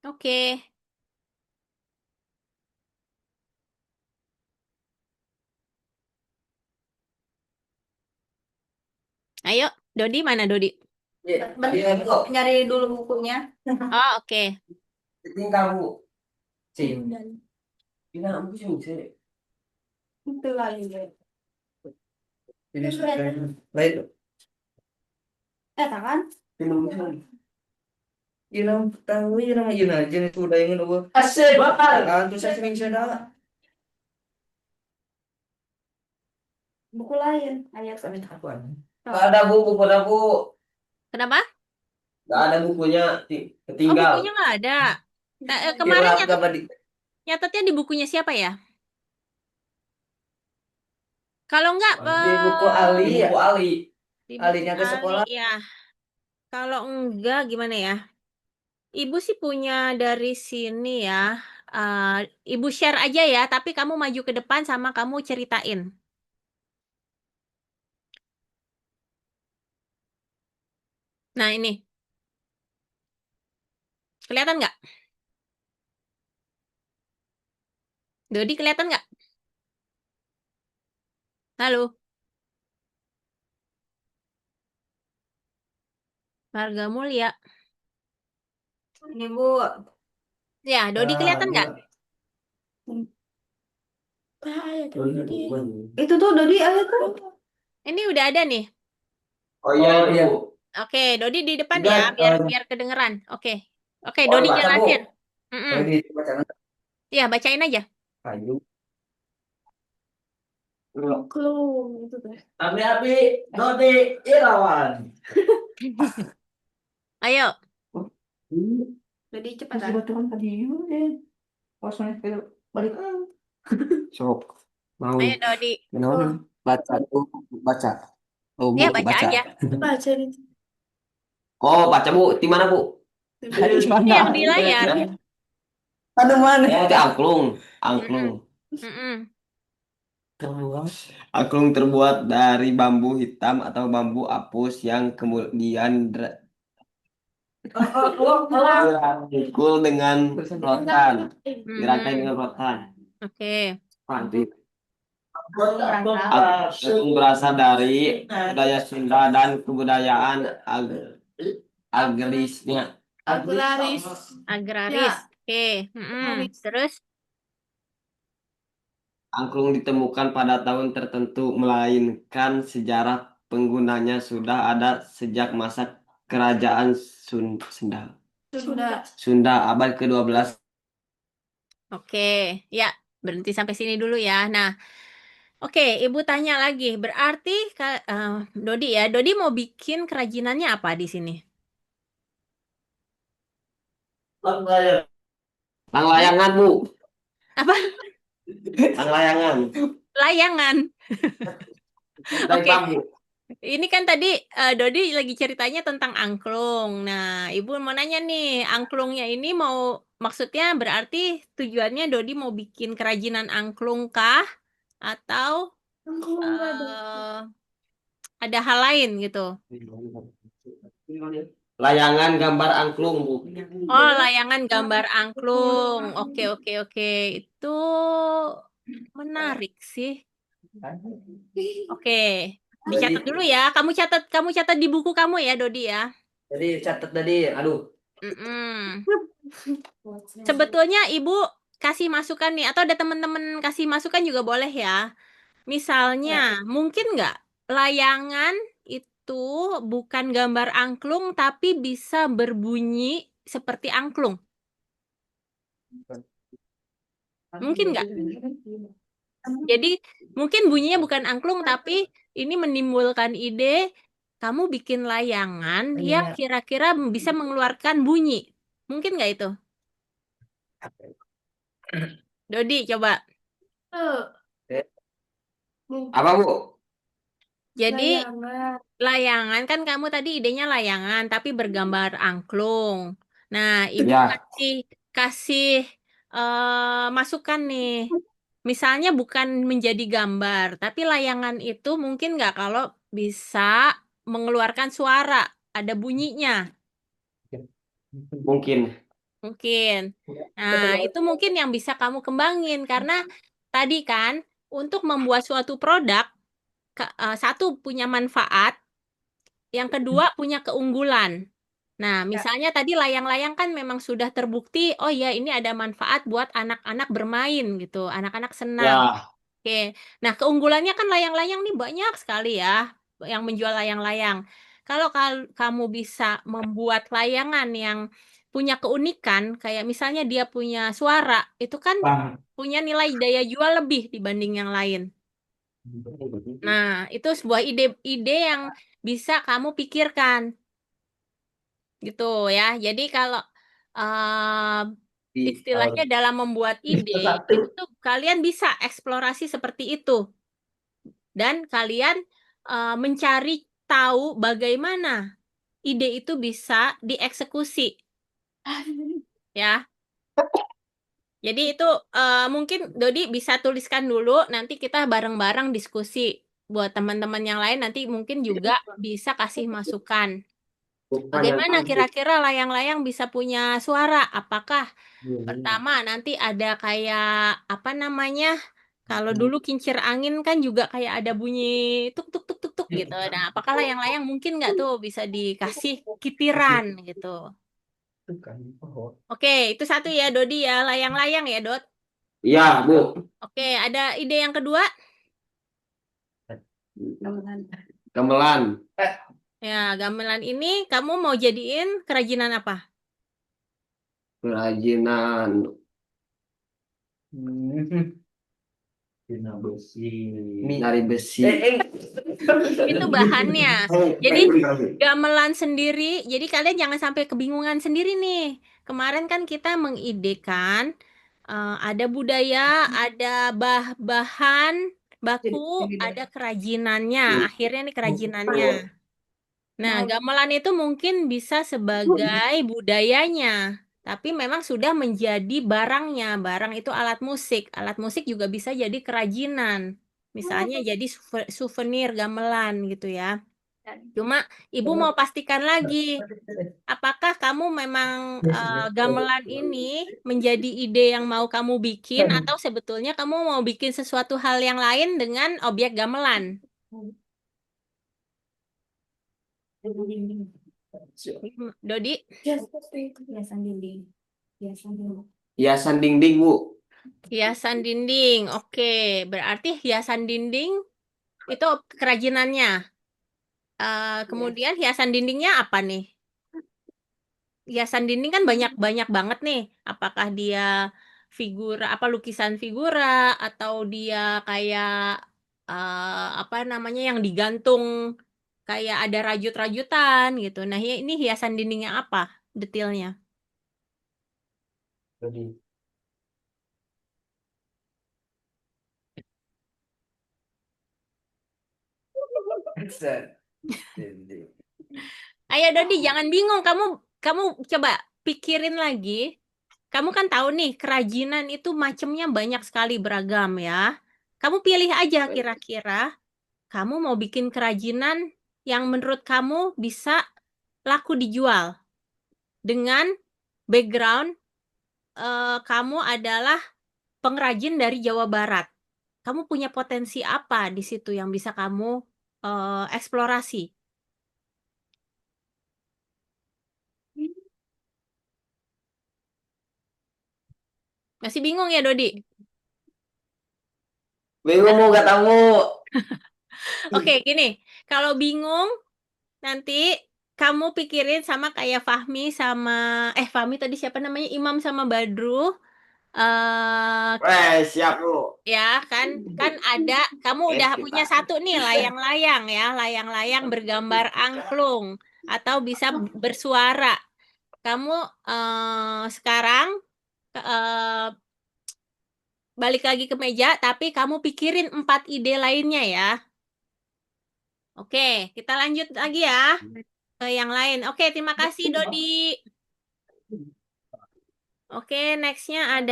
Oke. Ayo, Dodi mana Dodi? Nyari dulu bukunya. Oh, oke. Tinggal Bu. Ini aku sih bisa. Itu lagi. Ini lain. Tangan. Inam tahu inam aja itu udah yang udah. Asik bakal. Terus saya sering sadar. Buku lain. Ayo. Kami takuan. Gak ada Bu, buku ada Bu. Kenapa? Gak ada bukunya Oh, ketinggal. bukunya nggak ada. Kemarin Kirap gak di nyatetnya di bukunya siapa ya? Kalau nggak di buku Ali ya. Buku Ali. di Alinya buku ke sekolah. Ali, ya. Kalau enggak gimana ya? Ibu sih punya dari sini ya. Ibu share aja ya, tapi kamu maju ke depan sama kamu ceritain. Nah, ini. Kelihatan nggak? Dodi kelihatan nggak? Halo? Marga Mulia. Ini Bu. Ya, Dodi kelihatan nggak? Itu tuh Dodi ada tuh. Ini udah ada nih. Oh iya. Oke, Dodi di depan Udah, ya, biar kedengeran. Oke, Oh, Dodi baca, Bu. jelasin. Ini bacaan Ya, bacain aja. kayu. Clue itu tuh. Api Dodi Irawan. Ayo. Dodi cepetan. Baturan tadi kosongnya kayak balik. Sok. Mau. Ayo, Dodi. Baca Bu, baca. Oh, Bu, Ya, baca aja. Baca nih. Oh, baca Bu, di mana Bu? Ini yang di layar. Aduh mana? Ya, di angklung. Mm-mm. Angklung terbuat dari bambu hitam atau bambu apus yang kemudian Pukul dengan rotan. Dirangkai Hmm, dengan rotan. oke. Angklung berasal dari budaya Sunda dan kebudayaan agrarisnya. Agraris. Agraris. Oke. Terus? Angklung ditemukan pada tahun tertentu, melainkan sejarah penggunanya sudah ada sejak masa kerajaan Sunda. Abad ke-12. Oke. Ya, berhenti sampai sini dulu ya. Nah, oke, Ibu tanya lagi. Berarti Dodi ya, Dodi mau bikin kerajinannya apa di sini? Langlayangan, Bu. Apa? Langlayangan. Layangan. Dari Oke. bambu. Ini kan tadi Dodi lagi ceritanya tentang angklung. Nah, Ibu mau nanya nih, angklungnya ini maksudnya berarti tujuannya Dodi mau bikin kerajinan angklung kah? Atau ada hal lain gitu? Layangan gambar angklung, Bu. Oh, layangan gambar angklung. Oke, oke, oke. Itu menarik sih. Oke. Dicatat dulu ya. Kamu catat di buku kamu ya, Dodi ya. Jadi catat tadi, aduh. Sebetulnya Ibu kasih masukan nih, atau ada teman-teman kasih masukan juga boleh ya. Misalnya, mungkin nggak layangan itu bukan gambar angklung, tapi bisa berbunyi seperti angklung. Mungkin nggak? Jadi mungkin bunyinya bukan angklung, tapi ini menimbulkan ide kamu bikin layangan yang kira-kira bisa mengeluarkan bunyi. Mungkin nggak itu? Dodi, coba. Apa, Bu? Jadi layangan kan kamu tadi idenya layangan tapi bergambar angklung. Nah, Ibu Ya. kasih masukan nih. Misalnya bukan menjadi gambar, tapi layangan itu mungkin nggak kalau bisa mengeluarkan suara, ada bunyinya. Mungkin. Mungkin. Nah, itu mungkin yang bisa kamu kembangin karena tadi kan untuk membuat suatu produk satu punya manfaat, yang kedua punya keunggulan. Nah, misalnya tadi layang-layang kan memang sudah terbukti, oh ya ini ada manfaat buat anak-anak bermain gitu, anak-anak senang. Ya. Oke. Nah, keunggulannya kan layang-layang nih banyak sekali ya yang menjual layang-layang. Kalau kamu bisa membuat layangan yang punya keunikan, kayak misalnya dia punya suara, itu kan punya nilai daya jual lebih dibanding yang lain. Nah, itu sebuah ide yang bisa kamu pikirkan. Gitu ya. Jadi kalau istilahnya dalam membuat ide, itu tuh kalian bisa eksplorasi seperti itu. Dan kalian mencari tahu bagaimana ide itu bisa dieksekusi. Ya. Jadi itu mungkin Dodi bisa tuliskan dulu, nanti kita bareng-bareng diskusi. Buat teman-teman yang lain nanti mungkin juga bisa kasih masukan. Bagaimana kira-kira layang-layang bisa punya suara? Apakah pertama nanti ada kayak apa namanya? Kalau dulu kincir angin kan juga kayak ada bunyi tuk tuk tuk tuk tuk gitu. Nah, apakah layang-layang mungkin nggak tuh bisa dikasih kitiran gitu? Oke, itu satu ya Dodi ya, layang-layang ya Dot. Iya, Bu. Oke, ada ide yang kedua? Gamelan. Ya, gamelan ini kamu mau jadiin kerajinan apa? Kerajinan. Dari besi. Itu bahannya. Jadi gamelan sendiri, jadi kalian jangan sampai kebingungan sendiri nih. Kemarin kan kita mengidekan ada budaya, ada bahan baku, ada kerajinannya. Akhirnya nih kerajinannya. Nah, gamelan itu mungkin bisa sebagai budayanya, tapi memang sudah menjadi barangnya. Barang itu alat musik. Alat musik juga bisa jadi kerajinan. Misalnya jadi souvenir gamelan gitu ya. Cuma ibu mau pastikan lagi, apakah kamu memang gamelan ini menjadi ide yang mau kamu bikin atau sebetulnya kamu mau bikin sesuatu hal yang lain dengan objek gamelan? Dodi? Hiasan dinding. Hiasan dinding, Bu. Hiasan dinding. Oke, berarti hiasan dinding itu kerajinannya. Kemudian hiasan dindingnya apa nih? Hiasan dinding kan banyak banget nih. Apakah dia lukisan figura atau dia kayak apa namanya yang digantung kayak ada rajut-rajutan gitu. Nah, ini hiasan dindingnya apa detailnya? Ayo Dodi, jangan bingung. Kamu coba pikirin lagi. Kamu kan tahu nih, kerajinan itu macamnya banyak sekali beragam ya. Kamu pilih aja kira-kira kamu mau bikin kerajinan yang menurut kamu bisa laku dijual dengan background kamu adalah pengrajin dari Jawa Barat. Kamu punya potensi apa di situ yang bisa kamu eksplorasi? Masih bingung ya, Dodi? Bingung, Bu, nggak tahu. Oke, gini. Kalau bingung, nanti kamu pikirin sama kayak Fahmi sama Fahmi tadi siapa namanya? Imam sama Badru. Siap, Bu. Ya kan ada kamu udah punya satu nih layang-layang ya, layang-layang bergambar angklung atau bisa bersuara. Kamu sekarang balik lagi ke meja, tapi kamu pikirin 4 ide lainnya ya. Oke, kita lanjut lagi ya ke yang lain. Oke, terima kasih Dodi. Oke, nextnya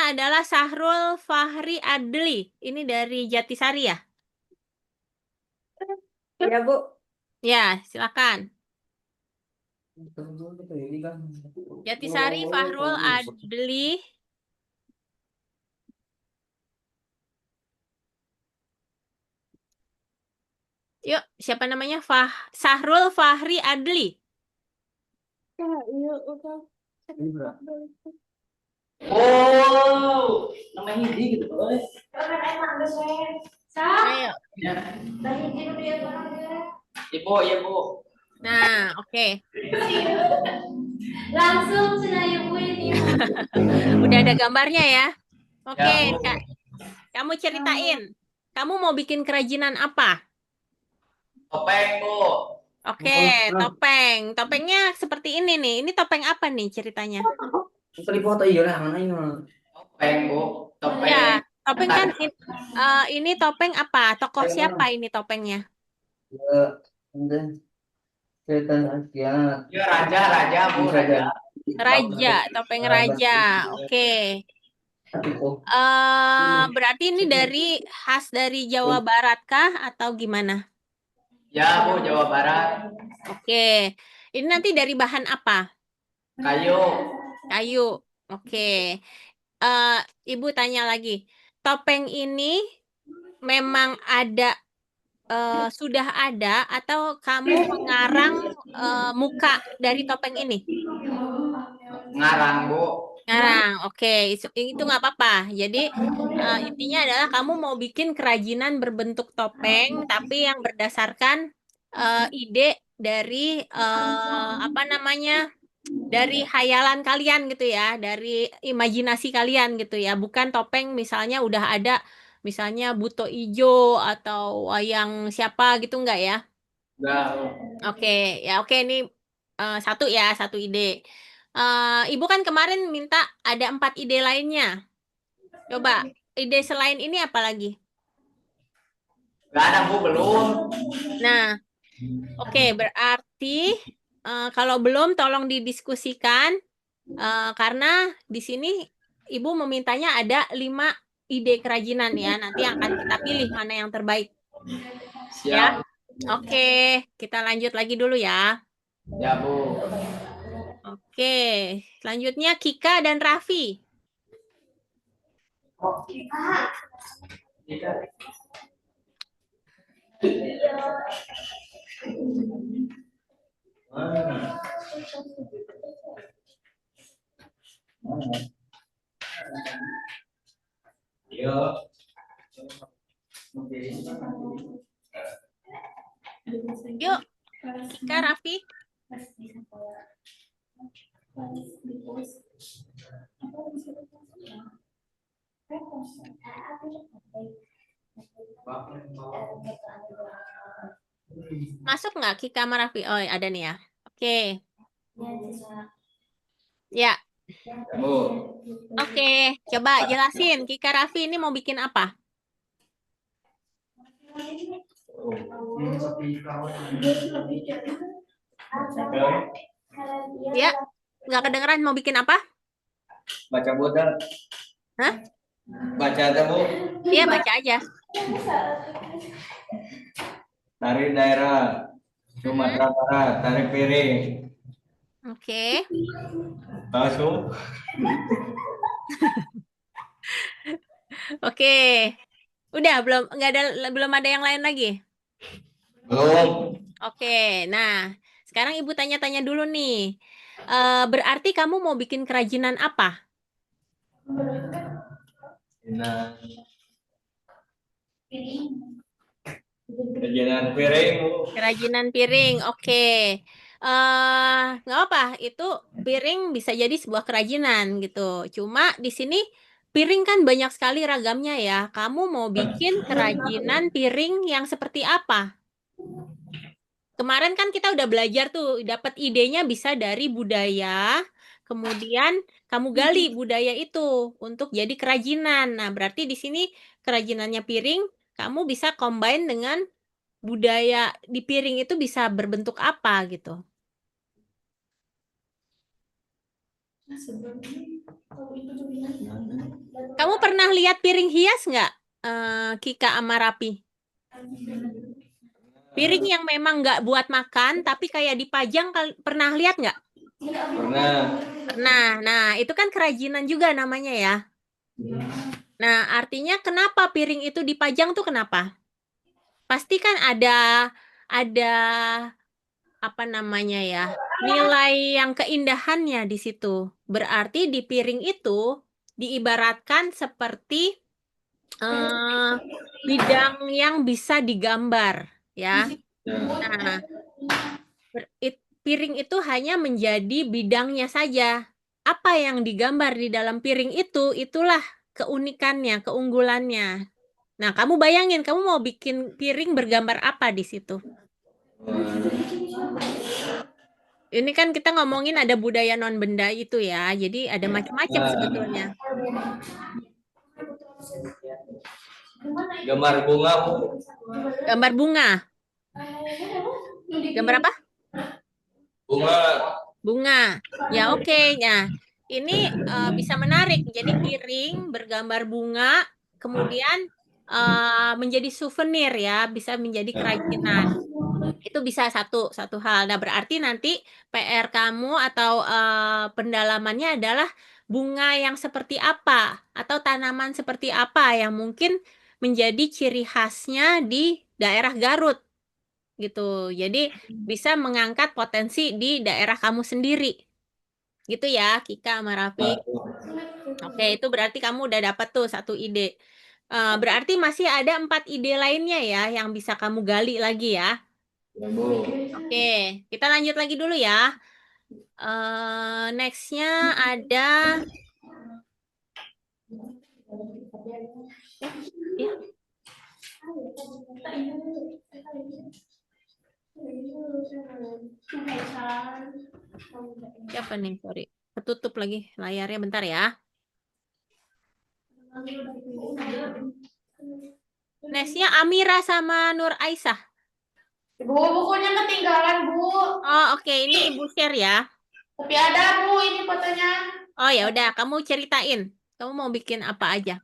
adalah Sahrul Fahri Adli. Ini dari Jatisari ya? Ya, Bu. Ya, silakan. Jatisari Fahrul Adli. Yuk, siapa namanya? Sahrul Fahri Adli. Oh, namanya ini gitu, boy. Ayo. Ibu, ya, Bu. Nah, oke. Langsung sudah ibu ini. Udah ada gambarnya ya? Oke, Ya, Bu. Kak. Kamu ceritain. Kamu mau bikin kerajinan apa? Topeng, Bu. Oke, topeng. Topengnya seperti ini nih. Ini topeng apa nih ceritanya? Tadi foto iya lah, mana ini? Topeng, Bu. Topeng. Ya, topeng kan ini topeng apa? Tokoh siapa ini topengnya? Ya, raja, Bu, raja. Raja, topeng raja. Oke. Berarti ini khas dari Jawa Barat kah atau gimana? Ya, Bu, Jawa Barat. Oke. Ini nanti dari bahan apa? Kayu. Kayu. Oke. Ibu tanya lagi. Topeng ini memang sudah ada atau kamu mengarang muka dari topeng ini? Ngarang, Bu. Ngarang, oke. Itu nggak apa-apa. Jadi intinya adalah kamu mau bikin kerajinan berbentuk topeng, tapi yang berdasarkan ide dari apa namanya, dari hayalan kalian gitu ya, dari imajinasi kalian gitu ya. Bukan topeng misalnya udah ada, misalnya Buto Ijo atau wayang siapa gitu nggak ya? Enggak. Oke, ya oke ini satu ide. Ibu kan kemarin minta ada 4 ide lainnya. Coba ide selain ini apa lagi? Enggak ada, Bu, belum. Nah, oke berarti kalau belum tolong didiskusikan karena di sini Ibu memintanya ada 5 ide kerajinan ya. Nanti akan kita pilih mana yang terbaik. Siap. Ya. Oke, kita lanjut lagi dulu ya. Ya, Bu. Oke, selanjutnya Kika dan Raffi. Yuk, Kika, Raffi. Masuk nggak Kika sama Raffi? Oh, ada nih ya. Oke. Ya. Bu. Oke, coba jelasin Kika Raffi ini mau bikin apa? Ya, nggak kedengeran mau bikin apa? Baca Bu dah. Hah? Baca aja Bu. Iya, baca aja. Tari daerah Sumatera Barat, tari piring. Oke. Masuk. Oke. Udah belum ada yang lain lagi? Belum. Oke. Nah, sekarang Ibu tanya-tanya dulu nih. Berarti kamu mau bikin kerajinan apa? Nah. Kerajinan piring Bu. Kerajinan piring, oke. Nggak apa, itu piring bisa jadi sebuah kerajinan gitu. Cuma di sini piring kan banyak sekali ragamnya ya. Kamu mau bikin kerajinan piring yang seperti apa? Kemarin kan kita udah belajar tuh, dapat idenya bisa dari budaya, kemudian kamu gali budaya itu untuk jadi kerajinan. Nah, berarti di sini kerajinannya piring, kamu bisa combine dengan budaya di piring itu bisa berbentuk apa gitu. Kamu pernah lihat piring hias nggak, Kika sama Rapi? Piring yang memang nggak buat makan, tapi kayak dipajang, pernah lihat nggak? Pernah. Nah, itu kan kerajinan juga namanya ya. Nah, artinya kenapa piring itu dipajang tuh kenapa? Pasti kan ada apa namanya ya, nilai yang keindahannya di situ. Berarti di piring itu diibaratkan seperti bidang yang bisa digambar ya. Nah, piring itu hanya menjadi bidangnya saja. Apa yang digambar di dalam piring itu, itulah keunikannya, keunggulannya. Nah, kamu bayangin, kamu mau bikin piring bergambar apa di situ? Ini kan kita ngomongin ada budaya non-benda itu ya, jadi ada macam-macam sebetulnya. Gambar bunga Bu. Gambar bunga. Gambar apa? Bunga. Bunga. Ya oke. Nah, ini bisa menarik. Jadi piring bergambar bunga, kemudian menjadi souvenir ya, bisa menjadi kerajinan. Itu bisa satu hal. Nah, berarti nanti PR kamu atau pendalamannya adalah bunga yang seperti apa atau tanaman seperti apa yang mungkin menjadi ciri khasnya di daerah Garut gitu. Jadi bisa mengangkat potensi di daerah kamu sendiri. Gitu ya, Kika sama Rafiq. Oke, itu berarti kamu udah dapat tuh satu ide. Berarti masih ada 4 ide lainnya ya yang bisa kamu gali lagi ya. Ya, Bu. Oke, kita lanjut lagi dulu ya. Next-nya ada ya. Siapa nih? Sorry. Ketutup lagi layarnya, bentar ya. Next-nya Amira sama Nur Aisyah. Bu, bukunya ketinggalan, Bu. Oh, oke. Ini Ibu share ya. Tapi ada, Bu, ini fotonya. Oh, ya udah, kamu ceritain. Kamu mau bikin apa aja?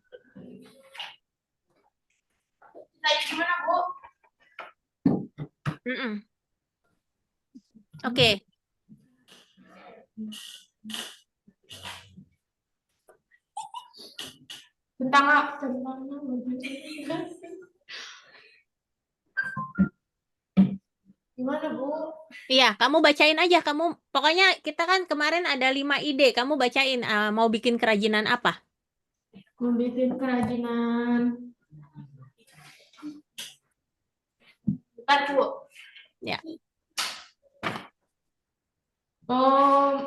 Mm-mm. Oke. Tentang gimana, Bu? Iya, kamu bacain aja. Pokoknya kita kan kemarin ada 5 ide. Kamu bacain mau bikin kerajinan apa? Membuat kerajinan. Bentar, Bu. Ya. Oh.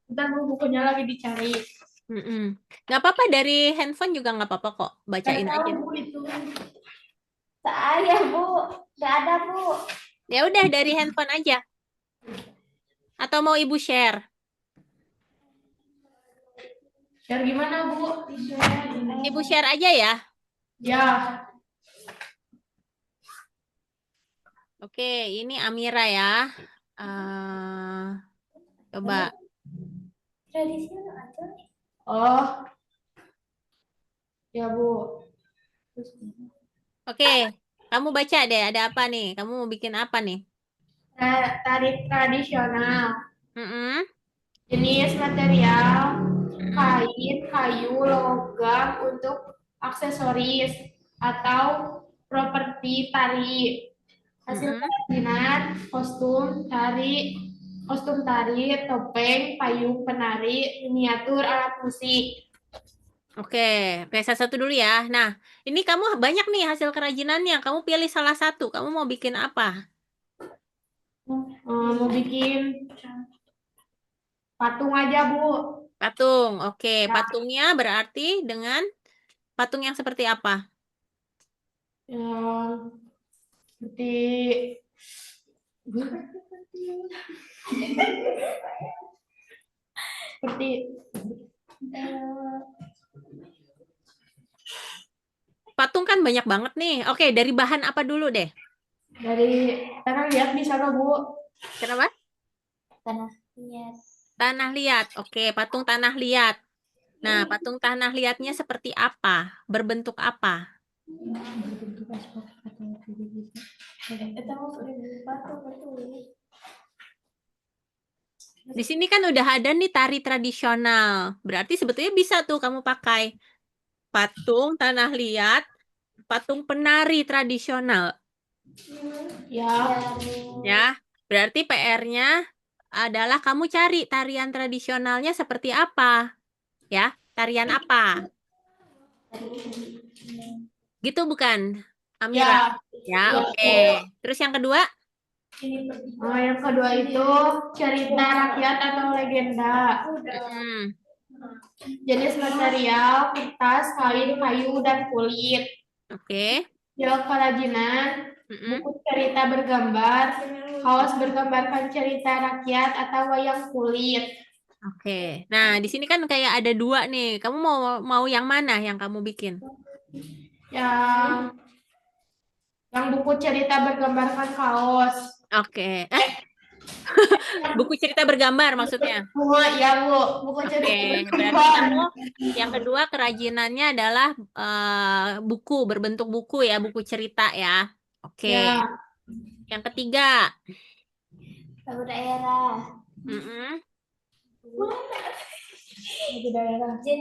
Bentar, Bu, bukunya lagi dicari. Nggak apa-apa, dari handphone juga nggak apa-apa kok. Bacain Nggak tahu, aja. Bu, itu. Saya, Bu. Nggak ada, Bu. Ya udah, dari handphone aja. Atau mau Ibu share? Share gimana, Bu? Ibu share aja ya. Ya. Oke, ini Amira ya. Coba. Oh. Ya, Bu. Oke, kamu baca deh. Ada apa nih? Kamu mau bikin apa nih? Tari tradisional. Mm-mm. Jenis material, kain, kayu, logam untuk aksesoris atau properti tari. Hasil kerajinan, kostum tari, topeng, payung penari, miniatur alat musik. Oke, satu dulu ya. Nah, ini kamu banyak nih hasil kerajinannya. Kamu pilih salah satu. Kamu mau bikin apa? Mau bikin patung aja, Bu. Patung. Oke, Ya. patungnya berarti dengan patung yang seperti apa? Yang seperti Patung kan banyak banget nih. Oke, dari bahan apa dulu deh? dari tanah liat bisa nggak, Bu? Kenapa? Tanah liat. Tanah liat. Oke, patung tanah liat. Nah, patung tanah liatnya seperti apa? Berbentuk apa? Di sini kan udah ada nih tari tradisional. Berarti sebetulnya bisa tuh kamu pakai patung tanah liat, patung penari tradisional. Ya. Ya, berarti PR-nya adalah kamu cari tarian tradisionalnya seperti apa. Ya, tarian apa? Gitu bukan, Amira? Ya, oke. Terus yang kedua? Yang kedua itu cerita rakyat atau legenda. Jenis material, kertas, kain, kayu, dan kulit. Oke. Yang kerajinan, buku cerita bergambar, kaos bergambarkan cerita rakyat atau wayang kulit. Oke. Nah, di sini kan kayak ada 2 nih. Kamu mau yang mana yang kamu bikin? Yang buku cerita bergambarkan kaos. Oke. Buku cerita bergambar maksudnya? Ya, Bu. Buku cerita Oke, berarti bergambar. kamu yang kedua kerajinannya adalah buku, berbentuk buku ya, buku cerita ya. Oke. Ya. Yang ketiga. Lagu daerah.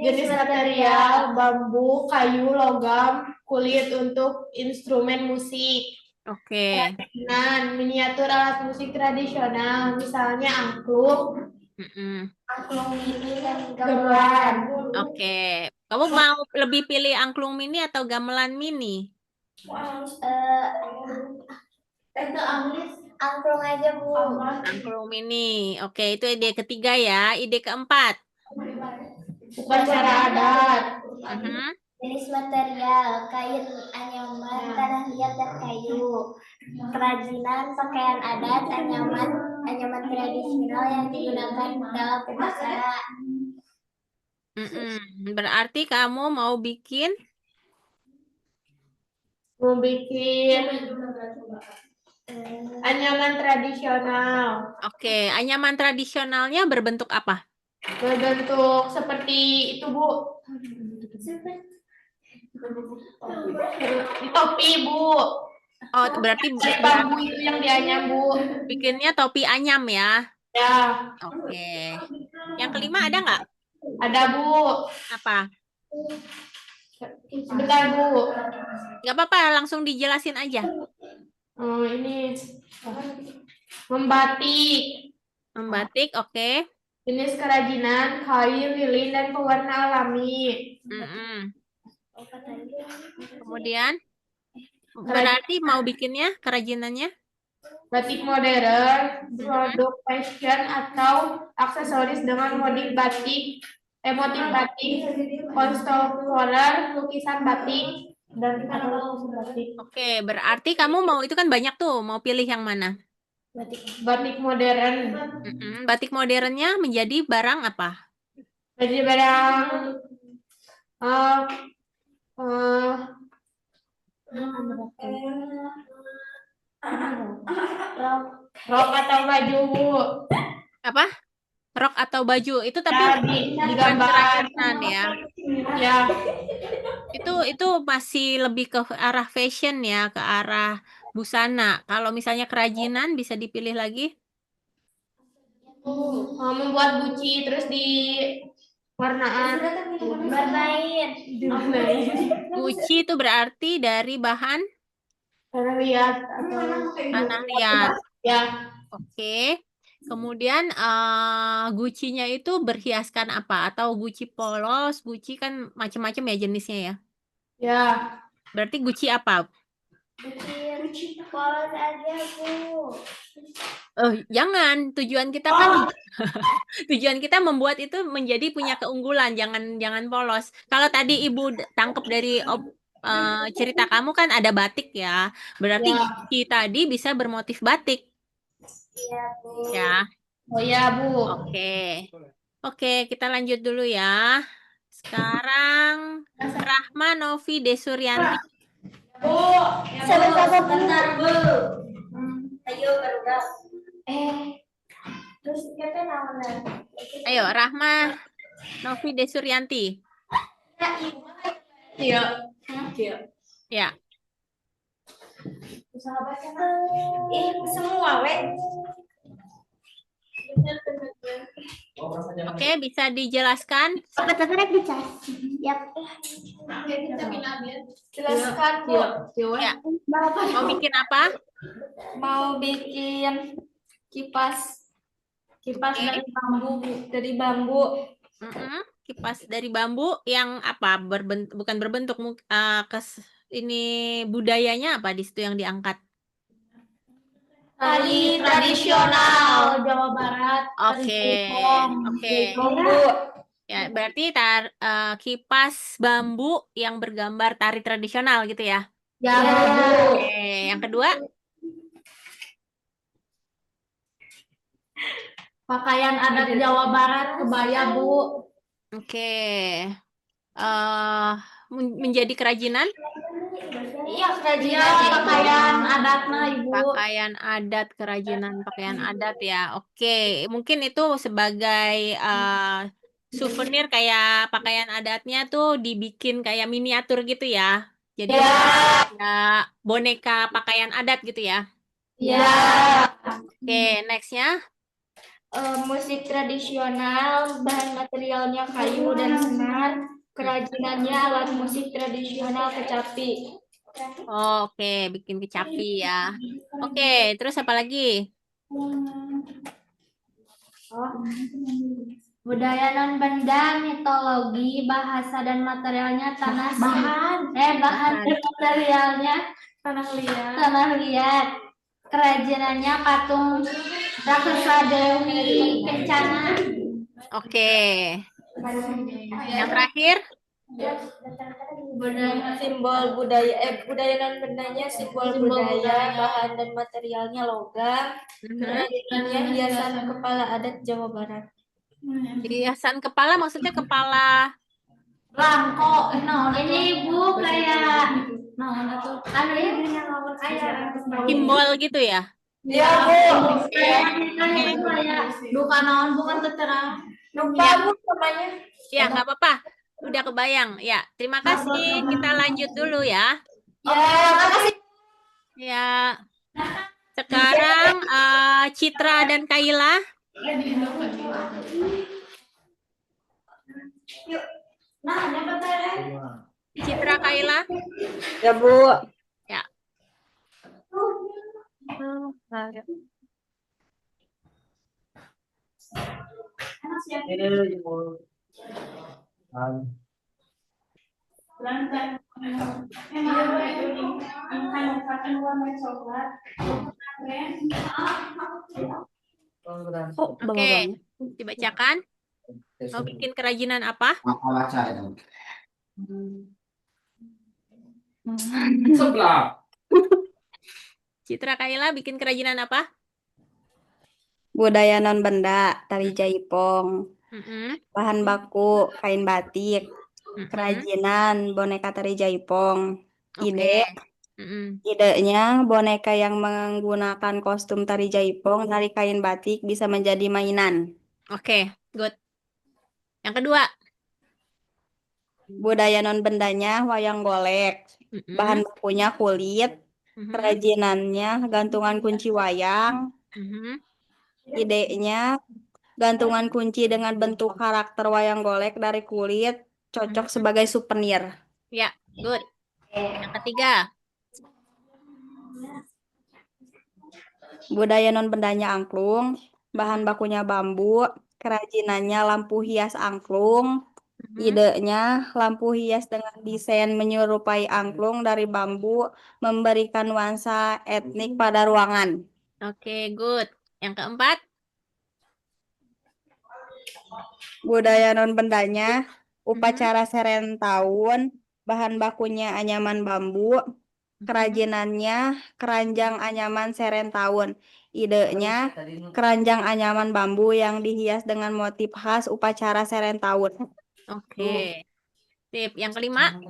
Jenis material, bambu, kayu, logam, kulit untuk instrumen musik. Oke. Kerajinan, miniatur alat musik tradisional, misalnya angklung, angklung mini dan gamelan. Oke. Kamu mau lebih pilih angklung mini atau gamelan mini? Angklung aja, Bu. Angklung mini. Oke, itu ide ketiga ya. Ide keempat. Upacara adat. Jenis material, kain anyaman, tanah liat dan kayu. Kerajinan, pakaian adat, anyaman tradisional yang digunakan dalam upacara. Berarti kamu mau bikin Anyaman tradisional. Oke, anyaman tradisionalnya berbentuk apa? Berbentuk seperti itu, Bu. Topi, Bu. Oh, berarti Bambu itu yang dianyam, Bu. bikinnya topi anyam ya? Ya, Oke. Yang kelima ada nggak? ada, Bu. Apa? Sebentar, Bu. Nggak apa-apa, langsung dijelasin aja. Ini membatik. Membatik, oke. Jenis kerajinan, kain, lilin, dan pewarna alami. Mm-mm. Kemudian, berarti mau bikinnya kerajinannya? Batik modern, produk fashion atau aksesoris dengan motif batik, kontemporer, lukisan batik, dan batik. Oke, berarti kamu mau itu kan banyak tuh, mau pilih yang mana? Batik modern. Mm-mm. Batik modernnya menjadi barang apa? Jadi barang rok atau baju, Bu. Apa? Rok atau baju itu tapi Ya, bukan digambar. kerajinan ya. Ya, Itu masih lebih ke arah fashion ya, ke arah busana. Kalau misalnya kerajinan bisa dipilih lagi. membuat guci terus di warnaan. Bermain. Guci itu berarti dari bahan Tanah liat atau tanah liat. ya. Oke. Kemudian gucinya itu berhiaskan apa? Atau guci polos, guci kan macam-macam ya jenisnya ya. Ya. Berarti guci apa? Bikin polos aja, Bu. Jangan. Tujuan kita kan tujuan kita membuat itu menjadi punya keunggulan, jangan polos. Kalau tadi Ibu tangkap dari cerita kamu kan ada batik ya. Berarti Ya. guci tadi bisa bermotif batik. Iya, Bu. Ya. Oh ya, Bu. Oke, kita lanjut dulu ya. Sekarang Rahma Novi Desuryanti. Bu, Sebentar, Bu. Ayo, baru terus kita naon? Ayo, Rahma Novi Desuryanti. Iya. Ya. Semua, we. Oke, bisa dijelaskan? Yap. Jelaskan, Bu. Ya. Mau bikin apa? Mau bikin kipas Oke. dari bambu. Kipas dari bambu yang apa? Bukan berbentuk, ini budayanya apa di situ yang diangkat? Tari tradisional Jawa Barat. Oke. Bambu. Ya, berarti kipas bambu yang bergambar tari tradisional gitu ya. Ya, Bu. Oke, yang kedua? Pakaian adat Jawa Barat, kebaya, Bu. Oke. Menjadi kerajinan? Iya, kerajinan pakaian adatnya, Ibu. Pakaian adat, kerajinan pakaian adat ya. Oke, mungkin itu sebagai souvenir kayak pakaian adatnya tuh dibikin kayak miniatur gitu ya. Jadi ya boneka pakaian adat gitu ya. Iya. Oke, nextnya. Musik tradisional, bahan materialnya kayu dan senar. Kerajinannya alat musik tradisional kecapi. Oh, oke, bikin kecapi ya. Oke, terus apa lagi? Budaya non benda, mitologi, bahasa dan materialnya tanah bahan dan materialnya tanah liat. Kerajinannya patung raksasa Dewi Kencana. Oke. Yang terakhir? Simbol budaya non bendanya simbol budaya, bahan dan materialnya logam. Kerajinannya hiasan kepala adat Jawa Barat. Hiasan kepala maksudnya kepala Langko, ini Bu kayak anu ya simbol gitu ya? Iya, Bu. Duka naon bukan terang. Lupa, Bu, namanya. Ya, nggak apa-apa. Udah kebayang. Ya, terima kasih. Kita lanjut dulu ya. Makasih. Ya, sekarang Citra dan Kaila. Nah, ada betul. Citra, Kaila. Ya, Bu. Ya. Lantai. Emang kan warna coklat. Oke, dibacakan. Mau bikin kerajinan apa? Sebelah. Citra, Kaila bikin kerajinan apa? Budaya non benda, tari jaipong, Mm-mm, bahan baku, kain batik, mm-mm. kerajinan, boneka tari jaipong. Oke. Mm-mm. Idenya boneka yang menggunakan kostum tari jaipong dari kain batik bisa menjadi mainan. Oke, good. Yang kedua. Budaya non bendanya wayang golek, Mm-mm, bahan bakunya kulit, mhm, kerajinannya gantungan kunci wayang. mhm. Idenya gantungan kunci dengan bentuk karakter wayang golek dari kulit cocok sebagai souvenir. Ya, good. Yang ketiga. Budaya non bendanya angklung, bahan bakunya bambu, kerajinannya lampu hias angklung. Mhm. Idenya lampu hias dengan desain menyerupai angklung dari bambu memberikan nuansa etnik pada ruangan. Oke, good. Yang keempat. Budaya non bendanya upacara seren tahun, bahan bakunya anyaman bambu, kerajinannya keranjang anyaman seren tahun. Idenya keranjang anyaman bambu yang dihias dengan motif khas upacara seren tahun. Oke. Sip. Yang kelima.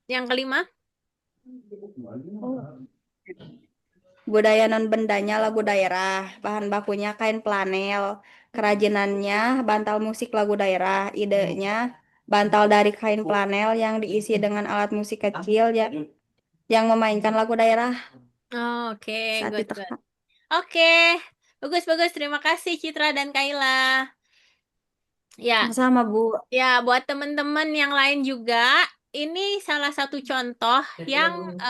Yang kelima. Budaya non bendanya lagu daerah, bahan bakunya kain flanel, kerajinannya bantal musik lagu daerah. Idenya bantal dari kain flanel yang diisi dengan alat musik kecil yang memainkan lagu daerah Oke, saat good, good. ditekan. Oke, bagus-bagus. Terima kasih Citra dan Kaila. Ya, Sama Bu. ya buat teman-teman yang lain juga, ini salah satu contoh yang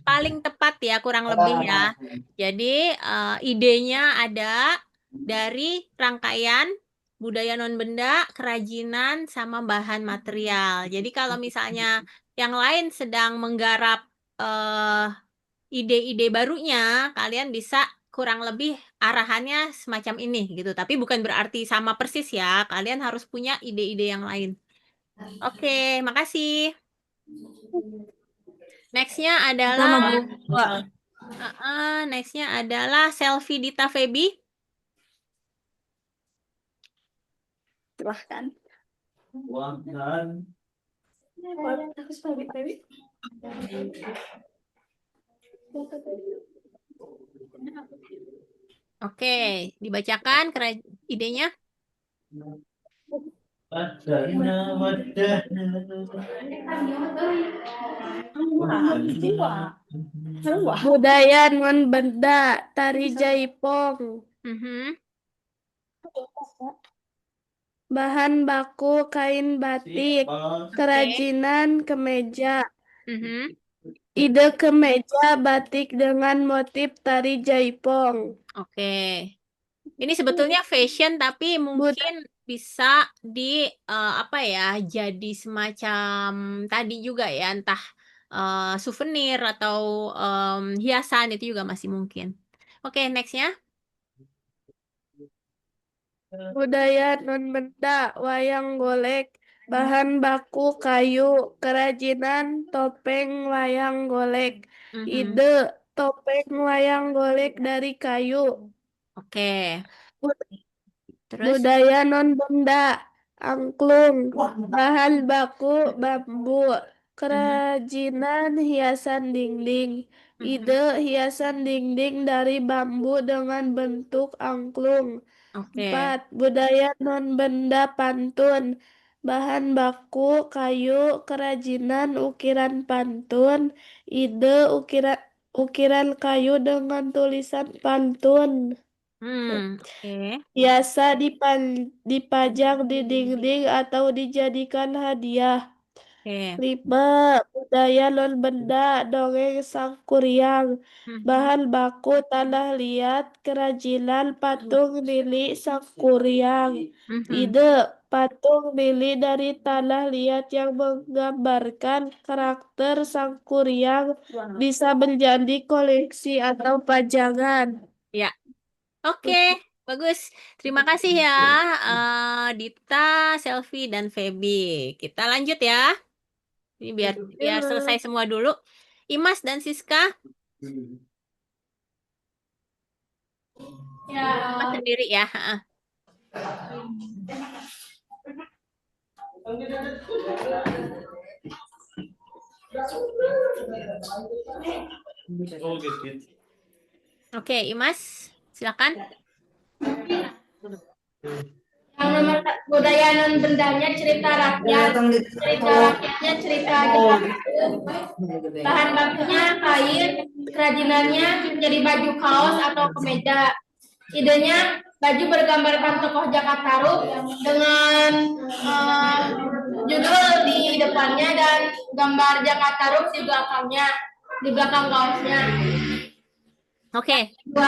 paling tepat ya, kurang lebih ya. Jadi idenya ada dari rangkaian budaya non benda, kerajinan, sama bahan material. Jadi kalau misalnya yang lain sedang menggarap ide-ide barunya, kalian bisa kurang lebih arahannya semacam ini gitu. Tapi bukan berarti sama persis ya. Kalian harus punya ide-ide yang lain. Oke, makasih. Nextnya adalah nextnya adalah Selfie Dita Febi. Silahkan. Oke, dibacakan idenya. Budaya non benda, tari jaipong. Bahan baku kain batik, kerajinan kemeja. Ide kemeja batik dengan motif tari jaipong. Oke. Ini sebetulnya fashion tapi mungkin bisa di apa ya, jadi semacam tadi juga ya, entah souvenir atau hiasan itu juga masih mungkin. Oke, nextnya. Budaya non benda, wayang golek, bahan baku kayu, kerajinan topeng wayang golek. Ide topeng wayang golek dari kayu. Oke. Terus? Budaya non benda, angklung, bahan baku bambu, Kerajinan hiasan dinding. Ide hiasan dinding dari bambu dengan bentuk angklung. Oke. 4. Budaya non-benda pantun. Bahan baku, kayu, kerajinan, ukiran pantun. Ide ukiran kayu dengan tulisan pantun. Oke. Biasa dipajang di dinding atau dijadikan hadiah. Oke. 5. Budaya non-benda, dongeng sang kuryang. Bahan baku, tanah liat, kerajinan, patung lili sang kuryang. Ide, patung lili dari tanah liat yang menggambarkan karakter sang kuryang bisa menjadi koleksi atau pajangan. Ya. Oke, bagus. Terima kasih ya, Dita, Selvi, dan Feby. Kita lanjut ya. Ini biar selesai semua dulu. Imas dan Siska. Ya. Imas sendiri ya. Oke, Imas, silakan. Yang nomor budaya non bendanya cerita rakyat. Cerita rakyatnya cerita bahan bakunya kain, kerajinannya menjadi baju kaos atau kemeja. Idenya baju bergambarkan tokoh Jakartarup dengan judul di depannya dan gambar Jakartarup di belakangnya, di belakang kaosnya. Oke. 2.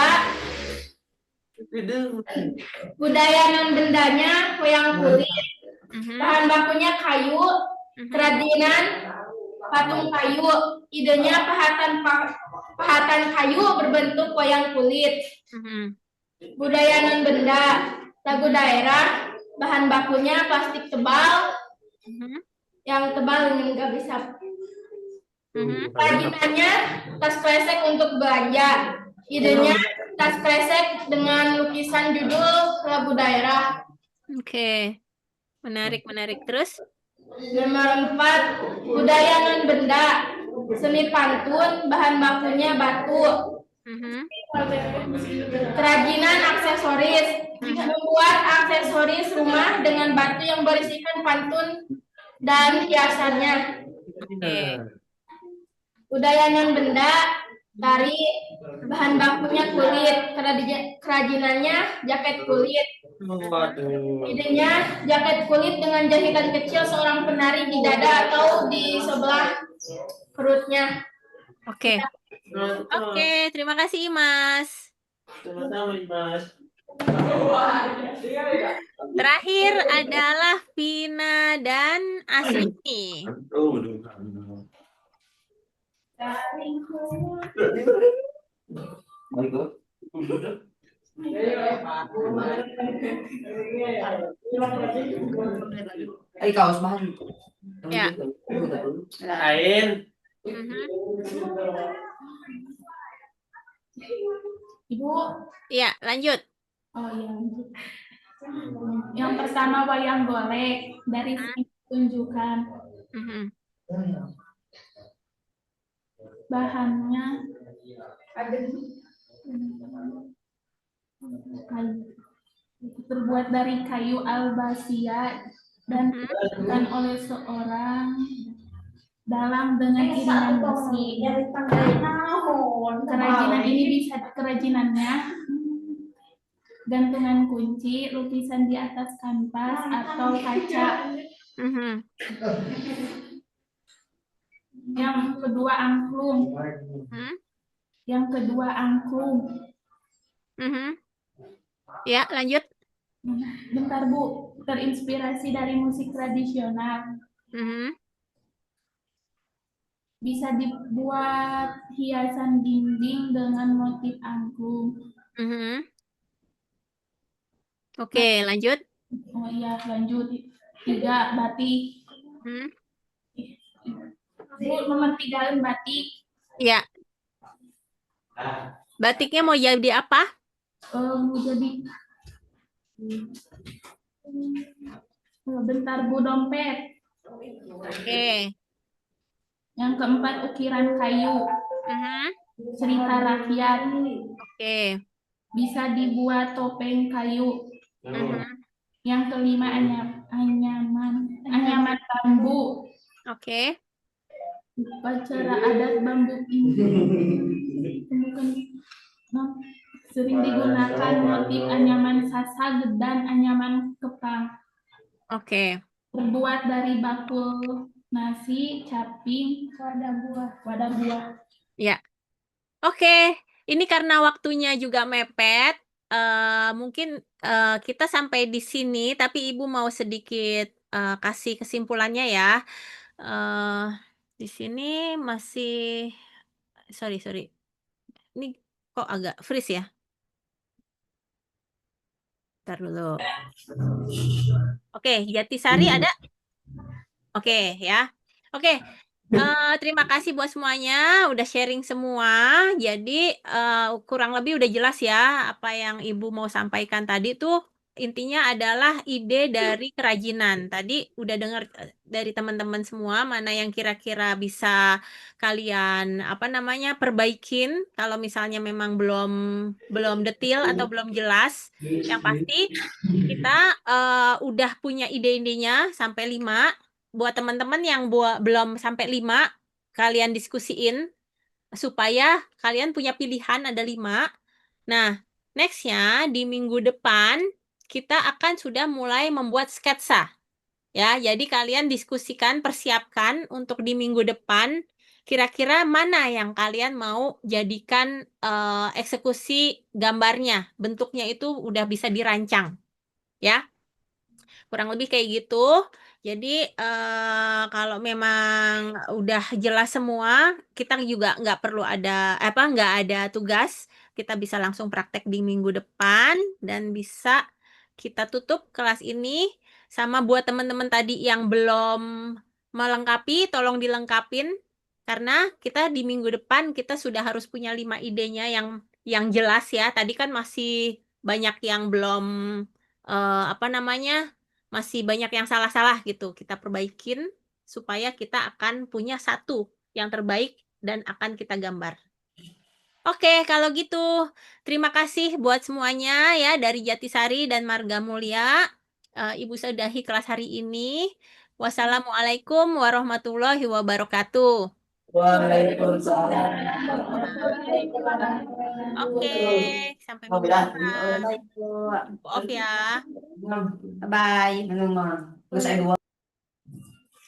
Budaya non bendanya wayang kulit. Bahan bakunya kayu, kerajinan, patung kayu. Idenya pahatan kayu berbentuk wayang kulit. Budaya non benda, lagu daerah, bahan bakunya plastik tebal, yang tebal ini nggak bisa. Kerajinannya tas kresek untuk belanja. Idenya tas kresek dengan lukisan judul lagu daerah. Oke. Menarik. Terus? Nomor 4, budaya non benda, seni pantun, bahan bakunya batu. Kerajinan aksesoris, membuat aksesoris rumah dengan batu yang berisikan pantun dan hiasannya. Budaya non benda, tari, bahan bakunya kulit, kerajinannya jaket kulit. Idenya jaket kulit dengan jahitan kecil seorang penari di dada atau di sebelah perutnya. Oke. Oke, terima kasih Imas. Sama-sama, Imas. Terakhir adalah Vina dan Asmi. Kaos bahan. Ya. Lain. Ibu. Ya, lanjut. Oh iya, lanjut. Yang pertama wayang golek dari tunjukkan. Bahannya terbuat dari kayu albasia dan dilakukan oleh seorang dalang dengan iringan besi. Kerajinan ini bisa kerajinannya gantungan kunci, lukisan di atas kanvas atau kaca. Yang kedua angklung. Ya, lanjut. Bentar Bu, terinspirasi dari musik tradisional. Bisa dibuat hiasan dinding dengan motif angklung. Oke, lanjut. Oh iya, lanjut. 3, batik. Bu, nomor 3 batik. Ya. Batiknya mau jadi apa? Mau jadi bentar Bu, dompet. Oke. Yang keempat, ukiran kayu. Cerita rakyat. Oke. Bisa dibuat topeng kayu. Yang kelima, anyaman bambu. Oke. Upacara adat bambu ini sering digunakan motif anyaman sasag dan anyaman kepang. Oke. Terbuat dari bakul nasi, caping, wadah buah. Ya. Oke. Ini karena waktunya juga mepet, mungkin kita sampai di sini, tapi Ibu mau sedikit kasih kesimpulannya ya. Di sini masih, sorry. Ini kok agak freeze ya? Ntar dulu. Oke, Jatisari ada? Oke ya. Oke. Terima kasih buat semuanya, udah sharing semua. Jadi kurang lebih udah jelas ya apa yang Ibu mau sampaikan tadi tuh intinya adalah ide dari kerajinan. Tadi udah dengar dari teman-teman semua mana yang kira-kira bisa kalian perbaikin kalau misalnya memang belum detail atau belum jelas. Yang pasti kita udah punya ide-idenya sampai 5. Buat teman-teman yang belum sampai 5, kalian diskusiin supaya kalian punya pilihan ada 5. Nah, nextnya di minggu depan kita akan sudah mulai membuat sketsa. Ya, jadi kalian diskusikan, persiapkan untuk di minggu depan kira-kira mana yang kalian mau jadikan eksekusi gambarnya. Bentuknya itu udah bisa dirancang. Ya. Kurang lebih kayak gitu. Jadi kalau memang udah jelas semua, kita juga nggak perlu nggak ada tugas. Kita bisa langsung praktek di minggu depan dan bisa kita tutup kelas ini. Sama buat teman-teman tadi yang belum melengkapi, tolong dilengkapin. Karena kita di minggu depan kita sudah harus punya 5 idenya yang jelas ya. Tadi kan masih banyak yang belum masih banyak yang salah-salah gitu. Kita perbaikin supaya kita akan punya satu yang terbaik dan akan kita gambar. Oke, kalau gitu terima kasih buat semuanya ya dari Jatisari dan Marga Mulia. Ibu sudahi kelas hari ini. Wassalamualaikum warahmatullahi wabarakatuh. Waalaikumsalam. Oke, sampai minggu depan. Maaf ya. Bye.